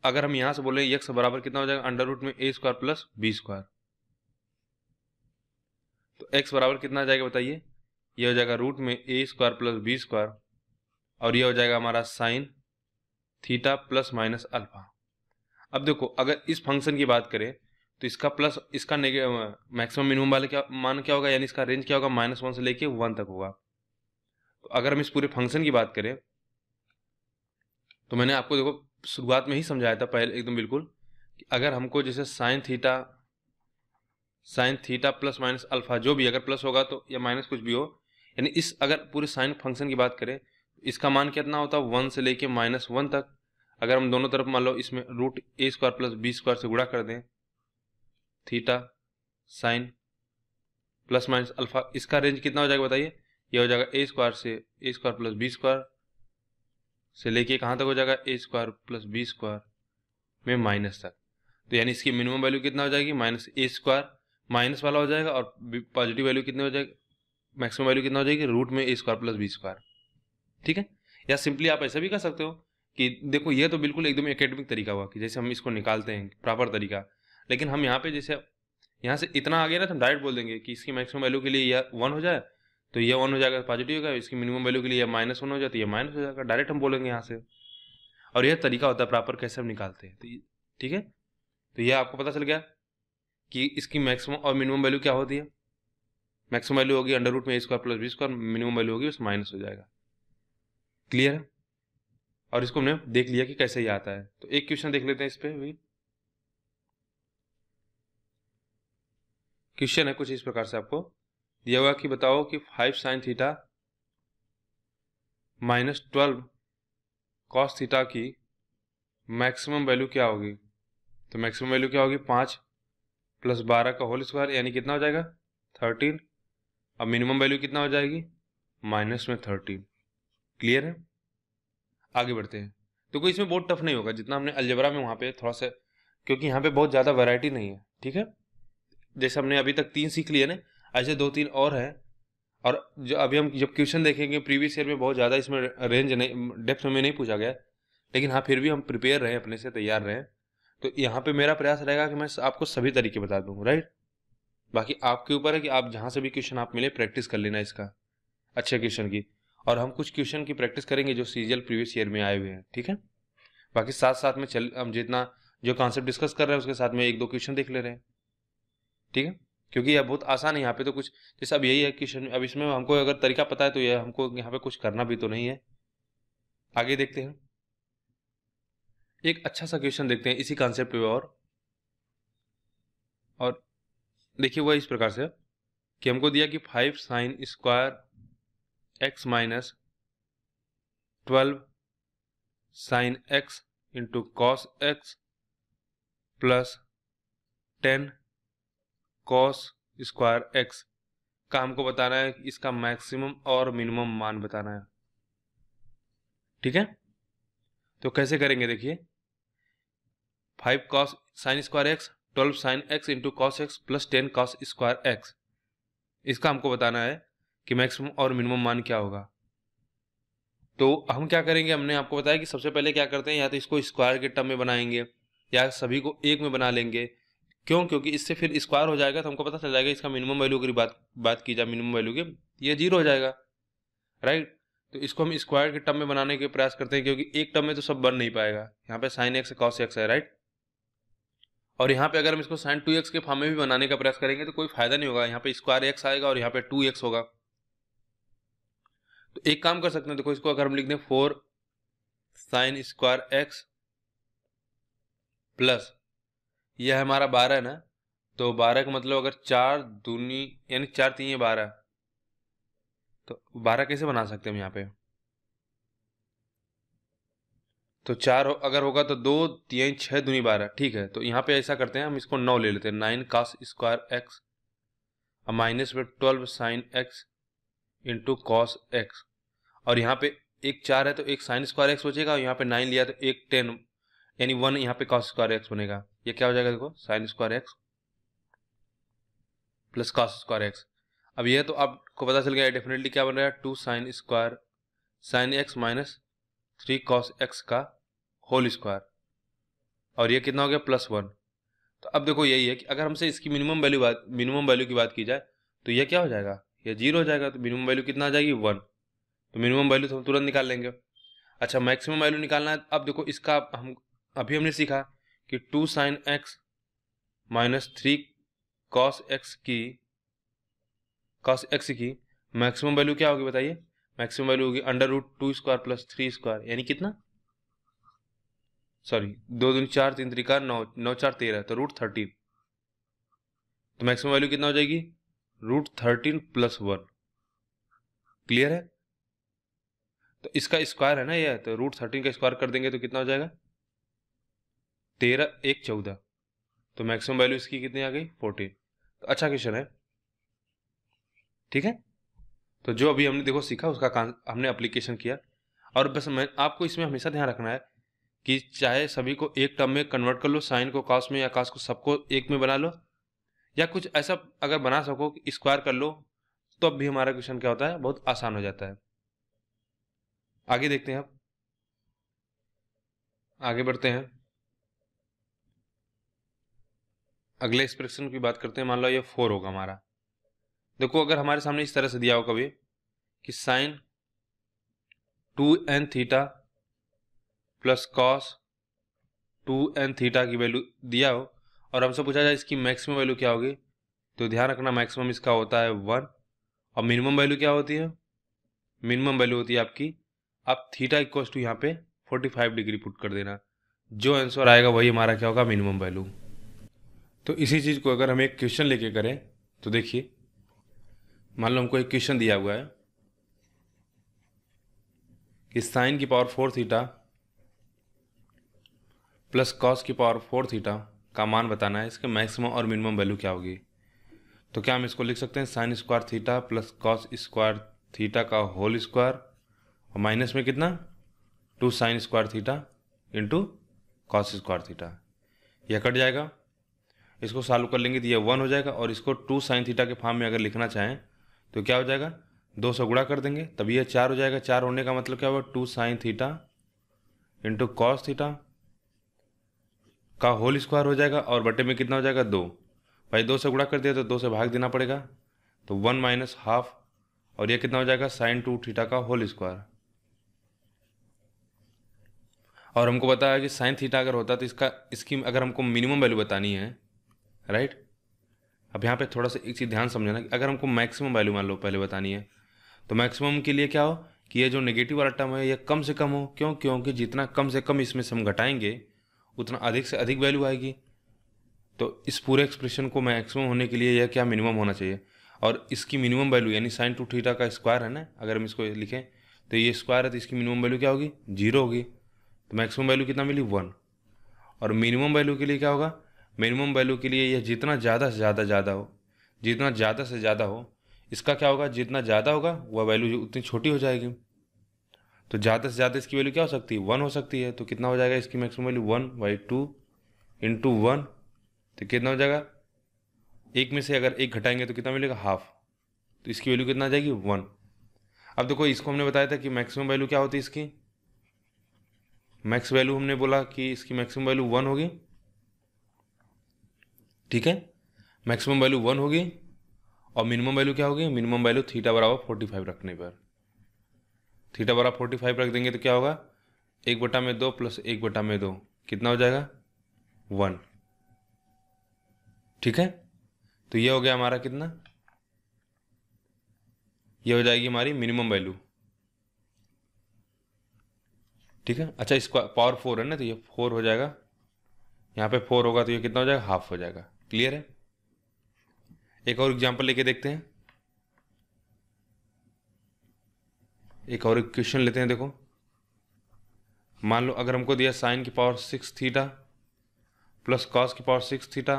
अगर हम यहां से बोले एक्स बराबर कितना हो जाएगा, अंडर रूट में A square plus B square, तो एक्स बराबर कितना आ जाएगा बताइए, ये हो जाएगा रूट में A square plus B square, और ये हो जाएगा हमारा sine theta plus minus alpha. अब देखो अगर इस फंक्शन की बात करें तो इसका प्लस, इसका मैक्सिमम मिनिमम वाले क्या मान क्या होगा, यानी इसका रेंज क्या होगा, -1 से लेके 1 तक होगा। तो अगर हम इस पूरे फंक्शन की बात करें तो मैंने आपको देखो शुरुआत में ही समझाया था पहले एकदम बिल्कुल, कि अगर हमको जैसे sine theta plus minus alpha जो भी, अगर प्लस होगा तो या माइनस कुछ भी हो, यानी इस अगर पूरे साइन फंक्शन की बात करें इसका मान कितना होता है 1 से लेके -1 तक। अगर हम दोनों तरफ मान लो इसमें root A square plus B square से गुणा कर दें, theta sine plus minus alpha, इसका रेंज कितना हो जाएगा बताइए, ये हो जाएगा A square plus B square से लेके कहाँ तक हो जाएगा, A square plus B square में माइनस तक। तो यानी इसकी मिनिमम वैल्यू कितना हो जाएगी, माइनस ए स्क्वायर, माइनस वाला हो जाएगा, और पॉजिटिव वैल्यू कितनी हो जाएगी, मैक्सिमम वैल्यू कितना हो जाएगी, रूट में A square plus B square, ठीक है। या सिंपली आप ऐसा भी कर सकते हो कि देखो ये तो बिल्कुल एकदम एकेडमिक तरीका हुआ कि जैसे हम इसको निकालते हैं प्रॉपर तरीका, लेकिन हम यहाँ पे जैसे यहाँ से इतना आ गया ना तो हम डायरेक्ट बोल देंगे कि इसकी मैक्सिमम वैल्यू के लिए यह 1 हो जाए तो ये 1 हो जाएगा पॉजिटिव होगा, इसकी मिनिमम वैल्यू के लिए -1 हो जाए तो ये माइनस हो जाएगा, डायरेक्ट हम बोलेंगे यहाँ से। और यह तरीका होता है प्रॉपर कैसे हम निकालते हैं, तो ठीक है। तो यह आपको पता चल गया कि इसकी मैक्सिमम और मिनिमम वैल्यू क्या होती है, मैक्सिमम वैल्यू होगी अंडर रूट में A square plus B square, minimum value होगी उस माइनस हो जाएगा, क्लियर है। और इसको हमने देख लिया कि कैसे ये आता है। तो एक क्वेश्चन देख लेते हैं इस पे भी। क्वेश्चन है कुछ इस प्रकार से, आपको दिया हुआ कि बताओ कि 5 साइन थीटा -12 कॉस थीटा की मैक्सिमम वैल्यू क्या होगी। तो मैक्सिमम वैल्यू क्या होगी, 5 + 12 का होल स्क्वायर, यानी कितना हो जाएगा 13। अब मिनिमम वैल्यू कितना हो जाएगी, -13। क्लियर है, आगे बढ़ते हैं। तो कोई इसमें बहुत टफ नहीं होगा जितना हमने अलजेब्रा में वहाँ पे थोड़ा सा, क्योंकि यहाँ पे बहुत ज़्यादा वैरायटी नहीं है, ठीक है। जैसे हमने अभी तक 3 सीख लिए ना, ऐसे 2-3 और हैं। और जो अभी हम जब क्वेश्चन देखेंगे प्रीवियस ईयर में बहुत ज़्यादा इसमें रेंज नहीं, डेप्थ में नहीं पूछा गया, लेकिन हाँ फिर भी हम प्रिपेयर रहे, अपने से तैयार रहे। तो यहाँ पे मेरा प्रयास रहेगा कि मैं आपको सभी तरीके बता दूँ, राइट। बाकी आपके ऊपर है कि आप जहाँ से भी क्वेश्चन आप मिले प्रैक्टिस कर लेना इसका, अच्छे क्वेश्चन की। और हम कुछ क्वेश्चन की प्रैक्टिस करेंगे जो सीजीएल प्रीवियस ईयर में आए हुए हैं, ठीक है। बाकी साथ साथ में हम जितना जो कॉन्सेप्ट डिस्कस कर रहे हैं उसके साथ में 1-2 क्वेश्चन देख ले रहे हैं, ठीक है। क्योंकि यह बहुत आसान है, यहाँ पे तो कुछ जैसे अब यही है क्वेश्चन, अब इसमें हमको अगर तरीका पता है तो यह हमको यहाँ पे कुछ करना भी तो नहीं है। आगे देखते हैं, एक अच्छा सा क्वेश्चन देखते हैं इसी कॉन्सेप्ट पे। और देखिए वह इस प्रकार से कि हमको दिया कि 5 sine square x minus 12 sine x into cos x plus 10 cos square x का हमको बताना है, इसका मैक्सिमम और मिनिमम मान बताना है, ठीक है। तो कैसे करेंगे देखिए, 5 cos sine square x 12 sine x into cos x plus 10 cos square x, इसका हमको बताना है कि मैक्सिमम और मिनिमम मान क्या होगा। तो हम क्या करेंगे, हमने आपको बताया कि सबसे पहले क्या करते हैं, या तो इसको स्क्वायर के टर्म में बनाएंगे या सभी को एक में बना लेंगे। क्यों, क्योंकि इससे फिर स्क्वायर हो जाएगा तो हमको पता चल जाएगा इसका मिनिमम वैल्यू की बात की जाए, मिनिमम वैल्यू के ये 0 हो जाएगा, राइट। तो इसको हम स्क्वायर के टर्म में बनाने के प्रयास करते हैं, क्योंकि एक टर्म में तो सब बन नहीं पाएगा। यहाँ पे साइन एक्स कॉस एक्स है, राइट। और यहाँ पे अगर हम इसको साइन 2x के फॉर्म में भी बनाने का प्रयास करेंगे तो कोई फायदा नहीं होगा। यहाँ पे स्क्वायर एक्स आएगा और यहाँ पे 2x होगा। तो एक काम कर सकते हैं, देखो इसको अगर हम लिख दें 4 साइन स्क्वायर एक्स प्लस यह हमारा 12 है ना, तो 12 का मतलब अगर 4 दूनी यानी 4 3 12, तो 12 कैसे बना सकते हैं हम यहाँ पे? तो 4 अगर होगा तो 2 3 6 दूनी 12, ठीक है। तो यहाँ पे ऐसा करते हैं, हम इसको 9 ले लेते हैं, 9 cos स्क्वायर एक्स और माइनस में 12 sine x into cos x. और यहाँ पे एक 4 है तो एक साइन स्क्वायर एक्स बचेगा, और यहाँ पे 9 लिया तो एक 10 यानी 1 यहाँ पे कॉस स्क्वायर एक्स बनेगा। ये क्या हो जाएगा? देखो sine square x plus cos square x. अब ये तो आपको पता चल गया डेफिनेटली क्या बन रहा है, 2 sine square sine x minus 3 cos x का होल स्क्वायर, और ये कितना हो गया +1। तो अब देखो यही है कि अगर हमसे इसकी मिनिमम वैल्यू की बात की जाए तो ये क्या हो जाएगा? ये 0 हो जाएगा। तो मिनिमम वैल्यू कितना आ जाएगी? 1। तो मिनिमम वैल्यू तो हम तुरंत निकाल लेंगे। अच्छा, मैक्सिमम वैल्यू निकालना है। अब देखो इसका हमने सीखा कि 2 sine x minus 3 cos x की मैक्सिमम वैल्यू क्या होगी बताइए? मैक्सिमम वैल्यू होगी √2 स्क्वायर प्लस 3 स्क्वायर, यानी कितना? सॉरी, 2 दूनी 4 3 त्रिका 9 9 4 13, तो √13। तो मैक्सिमम वैल्यू कितना हो जाएगी? √13 + 1। क्लियर है? तो इसका स्क्वायर है ना ये, तो √13 का स्क्वायर कर देंगे तो कितना हो जाएगा? 13 1 14। तो मैक्सिमम वैल्यू इसकी कितनी आ गई? 14। तो अच्छा क्वेश्चन है, ठीक है। तो जो अभी हमने देखो सीखा उसका हमने एप्लीकेशन किया। और बस मैं आपको इसमें हमेशा ध्यान रखना है कि चाहे सभी को एक टर्म में कन्वर्ट कर लो, साइन को कॉस में, या कॉस को सबको एक में बना लो, या कुछ ऐसा अगर बना सको कि स्क्वायर कर लो, तो अब भी हमारा क्वेश्चन क्या होता है? बहुत आसान हो जाता है। आगे देखते हैं, अब आगे बढ़ते हैं, अगले एक्सप्रेशन की बात करते हैं। मान लो ये 4 होगा हमारा। देखो अगर हमारे सामने इस तरह से दिया हो कभी कि sine 2n theta plus cos 2n theta की वैल्यू दिया हो, और हमसे पूछा जाए इसकी मैक्सिमम वैल्यू क्या होगी, तो ध्यान रखना मैक्सिमम इसका होता है 1, और मिनिमम वैल्यू क्या होती है? मिनिमम वैल्यू होती है आपकी, आप थीटा इक्वल्स टू यहाँ पे 45 डिग्री पुट कर देना। जो आंसर आएगा वही हमारा क्या होगा? Minimum value. तो इसी चीज़ को अगर हम एक क्वेश्चन लेके करें तो देखिए, मान लो हमको एक क्वेश्चन दिया हुआ है कि साइन की पावर 4 थीटा प्लस कॉस की पावर 4 थीटा का मान बताना है, इसके मैक्सिमम और मिनिमम वैल्यू क्या होगी। तो क्या हम इसको लिख सकते हैं? Sign square theta plus cos square theta का होल स्क्वायर, और माइनस में कितना? 2 sign square theta into cos square theta. यह कट जाएगा, इसको सॉल्व कर लेंगे तो ये 1 हो जाएगा, और इसको 2 साइन थीटा के फॉर्म में अगर लिखना चाहें तो क्या हो जाएगा? 2 से गुणा कर देंगे तब ये 4 हो जाएगा। 4 होने का मतलब क्या होगा? 2 sine theta into cos theta का होल स्क्वायर हो जाएगा, और बटे में कितना हो जाएगा? 2। भाई 2 से गुणा कर दिया तो 2 से भाग देना पड़ेगा, तो 1 माइनस हाफ, और ये कितना हो जाएगा? साइन 2 थीटा का होल स्क्वायर। और हमको पता है कि साइन थीटा अगर होता तो इसकी अगर हमको मिनिमम वैल्यू बतानी है, राइट। अब यहाँ पे थोड़ा सा एक चीज़ ध्यान समझना कि अगर हमको मैक्सिमम वैल्यू मान लो पहले बतानी है, तो मैक्सिमम के लिए क्या हो कि ये जो नेगेटिव वाला टर्म है ये कम से कम हो। क्यों? क्योंकि जितना कम से कम इसमें से हम घटाएंगे उतना अधिक से अधिक वैल्यू आएगी। तो इस पूरे एक्सप्रेशन को मैक्सिमम होने के लिए यह क्या मिनिमम होना चाहिए, और इसकी मिनिमम वैल्यू यानी साइन 2 थीटा का स्क्वायर है ना, अगर हम इसको लिखें तो ये स्क्वायर है, तो इसकी मिनिमम वैल्यू क्या होगी? 0 होगी। तो मैक्सिमम वैल्यू कितना मिली? 1। और मिनिमम वैल्यू के लिए क्या होगा? मिनिमम वैल्यू के लिए यह जितना ज़्यादा से ज़्यादा हो, जितना ज़्यादा से ज़्यादा हो, इसका क्या होगा? जितना ज़्यादा होगा वह वैल्यू उतनी छोटी हो जाएगी। तो ज़्यादा से ज़्यादा इसकी वैल्यू क्या हो सकती है? 1 हो सकती है। तो कितना हो जाएगा इसकी मैक्सिमम वैल्यू? 1/2 इंटू 1, तो कितना हो जाएगा? एक में से अगर एक घटाएंगे तो कितना मिलेगा? हाफ। तो इसकी वैल्यू कितना आ जाएगी? 1। अब देखो इसको हमने बताया था कि मैक्सिमम वैल्यू क्या होती है इसकी, मैक्स वैल्यू हमने बोला कि इसकी मैक्सिमम वैल्यू 1 होगी, ठीक है। मैक्सिमम वैल्यू 1 होगी, और मिनिमम वैल्यू क्या होगी? मिनिमम वैल्यू थीटा बराबर 45 रखने पर। थीटा बराबर 45 रख देंगे तो क्या होगा, 1/2 प्लस 1/2 कितना हो जाएगा, 1। ठीक है, तो ये हो गया हमारा कितना, ये हो जाएगी हमारी मिनिमम वैल्यू। ठीक है, अच्छा इसका पावर 4 है ना, तो ये 4 हो जाएगा, यहाँ पे 4 होगा तो ये कितना हो जाएगा, हाफ हो जाएगा। क्लियर है। एक और एग्जांपल लेके देखते हैं, एक और क्वेश्चन लेते हैं। देखो मान लो अगर हमको दिया साइन की पावर 6 थीटा प्लस कॉस की पावर 6 थीटा।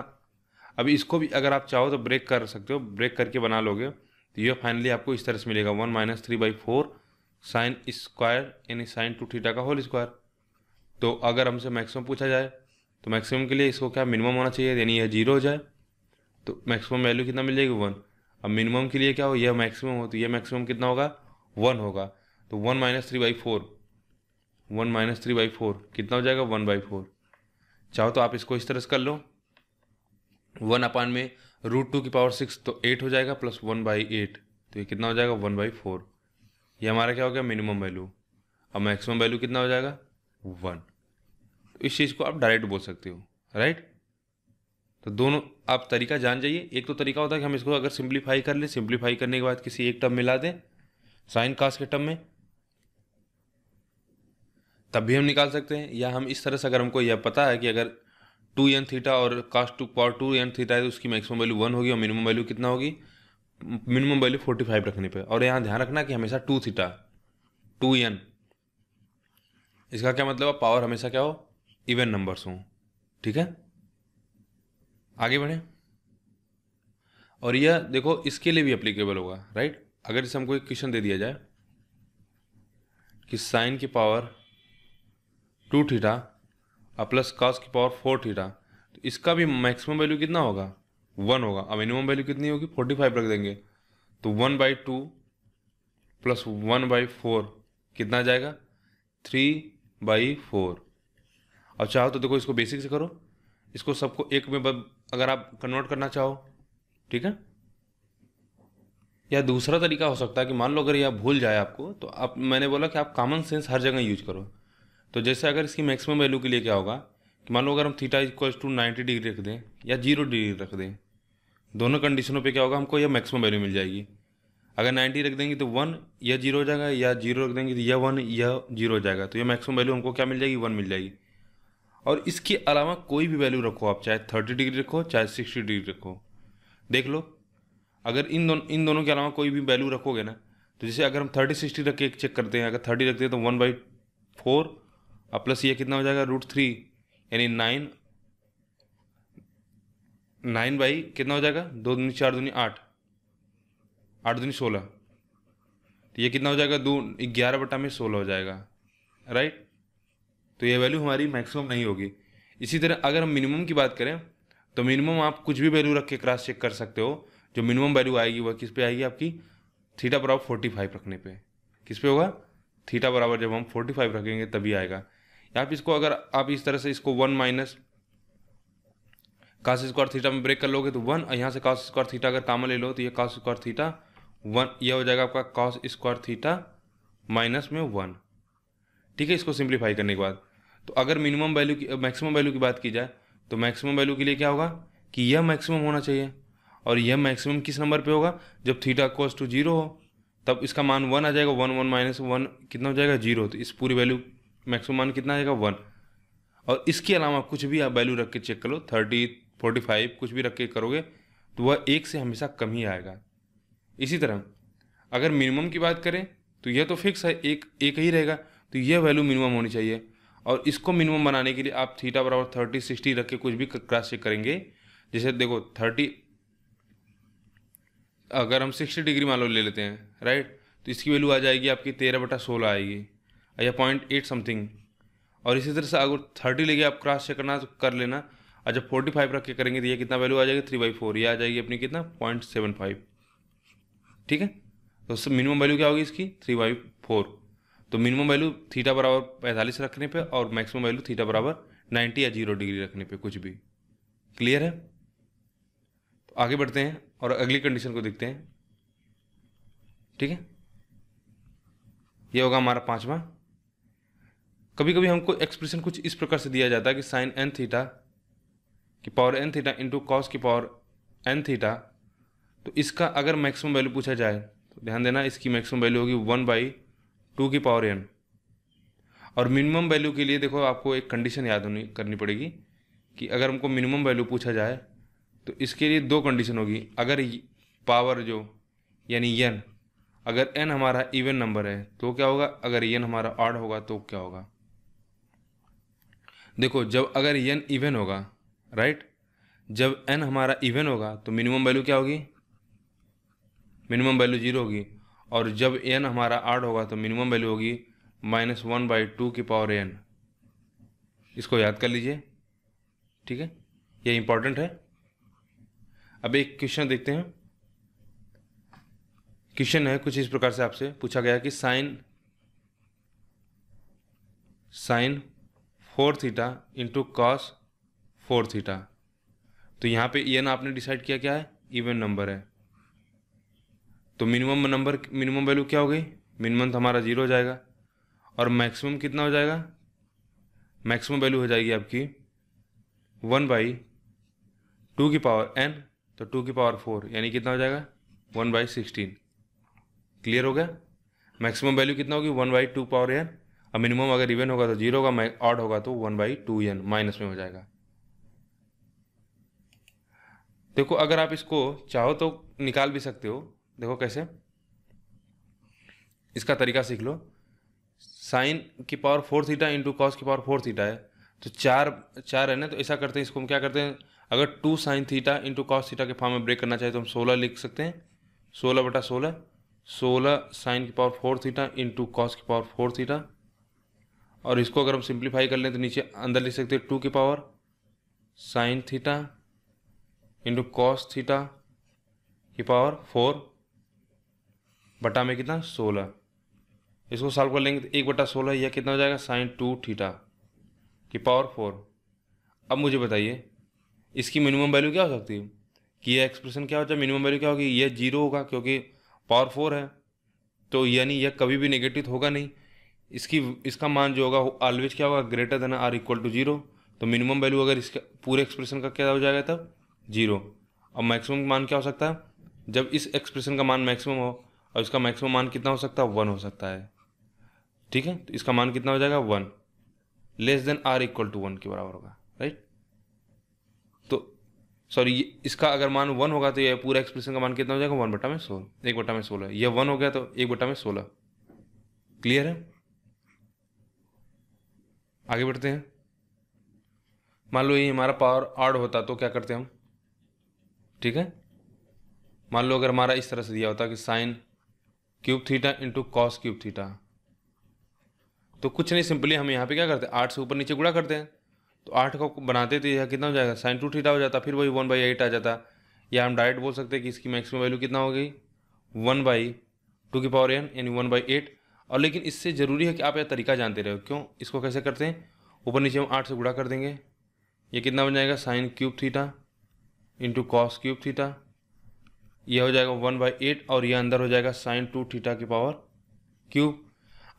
अभी इसको भी अगर आप चाहो तो ब्रेक कर सकते हो, ब्रेक करके बना लोगे तो ये फाइनली आपको इस तरह से मिलेगा 1 - 3/4 साइन स्क्वायर यानी साइन 2 थीटा का होल स्क्वायर। तो अगर हमसे मैक्सिमम पूछा जाए तो मैक्सिमम के लिए इसको क्या मिनिमम होना चाहिए, यानी यह 0 हो जाए तो मैक्सिमम वैल्यू कितना मिल जाएगी, 1। अब मिनिमम के लिए क्या हो, यह मैक्सिमम हो तो यह मैक्सिमम कितना होगा, 1 होगा। तो 1 - 3/4, 1 - 3/4 कितना हो जाएगा, 1/4। चाहो तो आप इसको इस तरह से कर लो, 1 में √2 की पावर 6 तो 8 हो जाएगा प्लस 1/8 तो ये कितना हो जाएगा, 1/4। ये हमारा क्या हो गया, मिनिमम वैल्यू। अब मैक्सिमम वैल्यू कितना हो जाएगा, 1। तो इस चीज़ को आप डायरेक्ट बोल सकते हो, राइट। तो दोनों आप तरीका जान जाइए। एक तो तरीका होता है कि हम इसको अगर सिंप्लीफाई कर लें, सिंप्लीफाई करने के बाद किसी एक टर्म मिला दें साइन कास के टर्म में, तब भी हम निकाल सकते हैं। या हम इस तरह से, अगर हमको यह पता है कि अगर 2n थीटा और कास 2 पावर 2n थीटा है तो उसकी मैक्सिमम वैल्यू 1 होगी और मिनिमम वैल्यू कितना होगी, मिनिमम वैल्यू 45 रखने पे। और यहाँ ध्यान रखना कि हमेशा 2 थीटा 2n, इसका क्या मतलब है, पावर हमेशा क्या हो, इवन नंबर्स हों। ठीक है, आगे बढ़ें। और यह देखो इसके लिए भी एप्लीकेबल होगा, राइट। अगर इसे हमको एक क्वेश्चन दे दिया जाए कि साइन की पावर 2 थीटा और प्लस कॉस की पावर 4 थीटा, तो इसका भी मैक्सिमम वैल्यू कितना होगा, 1 होगा। अब मिनिमम वैल्यू कितनी होगी, 45 रख देंगे तो 1/2 प्लस 1/4 कितना आ जाएगा, 3/4। अब चाहो तो देखो इसको बेसिक से करो, इसको सबको एक में अगर आप कन्वर्ट करना चाहो, ठीक है। या दूसरा तरीका हो सकता है कि मान लो अगर यह भूल जाए आपको, तो आप, मैंने बोला कि आप कॉमन सेंस हर जगह यूज करो। तो जैसे अगर इसकी मैक्सिमम वैल्यू के लिए क्या होगा कि मान लो अगर हम थीटा इक्वल्स टू 90 डिग्री रख दें या 0 डिग्री रख दें, दोनों कंडीशनों पे क्या होगा, हमको यह मैक्सिमम वैल्यू मिल जाएगी। अगर 90 रख देंगे तो 1 यह 0 हो जाएगा, या 0 रख देंगे तो यह 1 यह 0 हो जाएगा। तो यह मैक्सिमम वैल्यू हमको क्या मिल जाएगी, 1 मिल जाएगी। और इसके अलावा कोई भी वैल्यू रखो आप, चाहे 30 डिग्री रखो चाहे 60 डिग्री रखो, देख लो। अगर इन दोनों के अलावा कोई भी वैल्यू रखोगे ना, तो जैसे अगर हम 30 60 रख के चेक करते हैं, अगर 30 रखते हैं तो 1/4 और प्लस ये कितना हो जाएगा, √3 यानी 9 बाई कितना हो जाएगा, 2 दूनी 4 दूनी 8, 8 दूनी 16, तो ये कितना हो जाएगा, 11/16 हो जाएगा, राइट। तो ये वैल्यू हमारी मैक्सिमम नहीं होगी। इसी तरह अगर हम मिनिमम की बात करें तो मिनिमम आप कुछ भी वैल्यू रख के क्रॉस चेक कर सकते हो। जो मिनिमम वैल्यू आएगी वह किस पे आएगी, आपकी थीटा बराबर 45 रखने पे। किस पे होगा, थीटा बराबर जब हम 45 रखेंगे तभी आएगा। आप इसको अगर आप इस तरह से इसको 1 माइनस कास स्क्वायर थीटा में ब्रेक कर लोगे तो 1, यहाँ से कास स्क्वायर थीटा अगर कामन ले लो तो ये कास स्क्वायर थीटा 1, यह हो जाएगा आपका कास स्क्वायर थीटा माइनस में 1। ठीक है, इसको सिंप्लीफाई करने के बाद तो अगर मिनिमम वैल्यू की मैक्सिमम वैल्यू की बात की जाए तो मैक्सिमम वैल्यू के लिए क्या होगा कि यह मैक्सिमम होना चाहिए। और यह मैक्सिमम किस नंबर पे होगा, जब थीटा इक्वल्स टू 0 हो, तब इसका मान 1 आ जाएगा। 1 - 1 कितना हो जाएगा, 0। तो इस पूरी वैल्यू मैक्सिमम मान कितना आ जाएगा, 1। और इसके अलावा कुछ भी आप वैल्यू रख के चेक कर लो, 30 45 कुछ भी रख के करोगे तो वह 1 से हमेशा कम ही आएगा। इसी तरह अगर मिनिमम की बात करें तो यह तो फिक्स है, एक एक ही रहेगा, तो यह वैल्यू मिनिमम होनी चाहिए। और इसको मिनिमम बनाने के लिए आप थीटा बराबर 30 60 रख के कुछ भी क्रॉस चेक करेंगे। जैसे देखो 30, अगर हम 60 डिग्री मान लो ले लेते हैं, राइट, तो इसकी वैल्यू आ जाएगी आपकी 13/16 आएगी या 0.8 समथिंग। और इसी तरह से अगर 30 लेके आप क्रॉस चेक करना तो कर लेना, और जब 45 रख के करेंगे तो ये कितना वैल्यू आ जाएगी, 3/4, ये आ जाएगी अपनी कितना 0.75। ठीक है, तो मिनिमम वैल्यू क्या होगी इसकी, 3/4। तो मिनिमम वैल्यू थीटा बराबर 45 रखने पे और मैक्सिमम वैल्यू थीटा बराबर 90 या 0 डिग्री रखने पे, कुछ भी। क्लियर है। तो आगे बढ़ते हैं और अगली कंडीशन को देखते हैं। ठीक है, ये होगा हमारा पाँचवा। कभी कभी हमको एक्सप्रेशन कुछ इस प्रकार से दिया जाता है कि साइन एन थीटा की power N theta into cos की पावर एन थीटा। तो इसका अगर मैक्सिमम वैल्यू पूछा जाए तो ध्यान देना, इसकी मैक्सिमम वैल्यू होगी 1/2 की पावर एन। और मिनिमम वैल्यू के लिए देखो आपको एक कंडीशन याद होनी करनी पड़ेगी कि अगर हमको मिनिमम वैल्यू पूछा जाए तो इसके लिए दो कंडीशन होगी। अगर पावर जो यानी एन, अगर एन हमारा इवन नंबर है तो क्या होगा, अगर एन हमारा ऑड होगा तो क्या होगा। देखो जब अगर एन इवन होगा, राइट, जब एन हमारा इवन होगा तो मिनिमम वैल्यू क्या होगी, मिनिमम वैल्यू 0 होगी। और जब एन हमारा ऑड होगा तो मिनिमम वैल्यू होगी -1/2 की पावर एन। इसको याद कर लीजिए, ठीक है, ये इंपॉर्टेंट है। अब एक क्वेश्चन देखते हैं। क्वेश्चन है कुछ इस प्रकार से, आपसे पूछा गया कि sine 4 theta into cos 4 theta. तो यहाँ पे एन आपने डिसाइड किया क्या है, इवन नंबर है। तो मिनिमम वैल्यू क्या हो गई, मिनिमम तो हमारा 0 हो जाएगा। और मैक्सिमम कितना हो जाएगा, मैक्सिमम वैल्यू हो जाएगी आपकी 1/2 की पावर n, तो 2 की पावर 4 यानी कितना हो जाएगा 1/16। क्लियर हो गया। मैक्सिमम वैल्यू कितना होगी 1/2 पावर n, और मिनिमम अगर इवन होगा तो 0 होगा, ऑड होगा तो 1/2n माइनस में हो जाएगा। देखो अगर आप इसको चाहो तो निकाल भी सकते हो। देखो कैसे, इसका तरीका सीख लो। साइन की पावर 4 थीटा इंटू कॉस की पावर 4 थीटा है, तो चार है ना, तो ऐसा करते हैं, इसको हम क्या करते हैं, अगर 2 sine theta into cos theta के फॉर्म में ब्रेक करना चाहे तो हम 16 लिख सकते हैं। 16/16, 16 साइन की पावर 4 थीटा इंटू कॉस की पावर 4 थीटा। और इसको अगर हम सिंप्लीफाई कर लें तो नीचे अंदर लिख सकते हैं 2 की power sine theta into cos theta की पावर 4 बटा में कितना 16। इसको सॉल्व कर लेंगे तो 1/16 यह कितना हो जाएगा साइन 2 थीटा की पावर 4। अब मुझे बताइए इसकी मिनिमम वैल्यू क्या हो सकती है, कि यह एक्सप्रेशन क्या हो जाए, मिनिमम वैल्यू क्या होगी, यह 0 होगा क्योंकि पावर 4 है, तो यानी यह कभी भी नेगेटिव होगा नहीं। इसका मान जो होगा ऑलवेज क्या होगा, greater than or equal to 0। तो मिनिमम वैल्यू अगर इसका पूरे एक्सप्रेशन का क्या हो जाएगा तब 0। और मैक्सिमम मान क्या हो सकता है, जब इस एक्सप्रेशन का मान मैक्सिमम हो, और इसका मैक्सिमम मान कितना हो सकता है 1 हो सकता है, ठीक है। तो इसका मान कितना हो जाएगा 1, less than or equal to 1 के बराबर होगा, राइट। तो सॉरी, इसका अगर मान 1 होगा तो ये पूरा एक्सप्रेशन का मान कितना हो जाएगा 1/16, 1/16। यह 1 हो गया तो 1/16। क्लियर है। आगे बढ़ते हैं। मान लो ये हमारा पावर ऑड होता तो क्या करते हम, ठीक है। मान लो अगर हमारा इस तरह से दिया होता कि sine cube theta into cos cube theta, तो कुछ नहीं, सिंपली हम यहाँ पे क्या करते हैं 8 से ऊपर नीचे गुणा करते हैं। तो 8 को बनाते तो यह कितना हो जाएगा साइन 2 थीटा हो जाता, फिर वही 1/8 आ जाता। या हम डायरेक्ट बोल सकते हैं कि इसकी मैक्सिमम वैल्यू कितना हो गई 1/2 की पावर n यानी 1/8। और लेकिन इससे ज़रूरी है कि आप यह तरीका जानते रहो। क्यों, इसको कैसे करते हैं, ऊपर नीचे हम 8 से गुणा कर देंगे, ये कितना बन जाएगा sine cube theta into cos cube theta, यह हो जाएगा 1/8, और यह अंदर हो जाएगा साइन 2 थीटा की पावर क्यूब।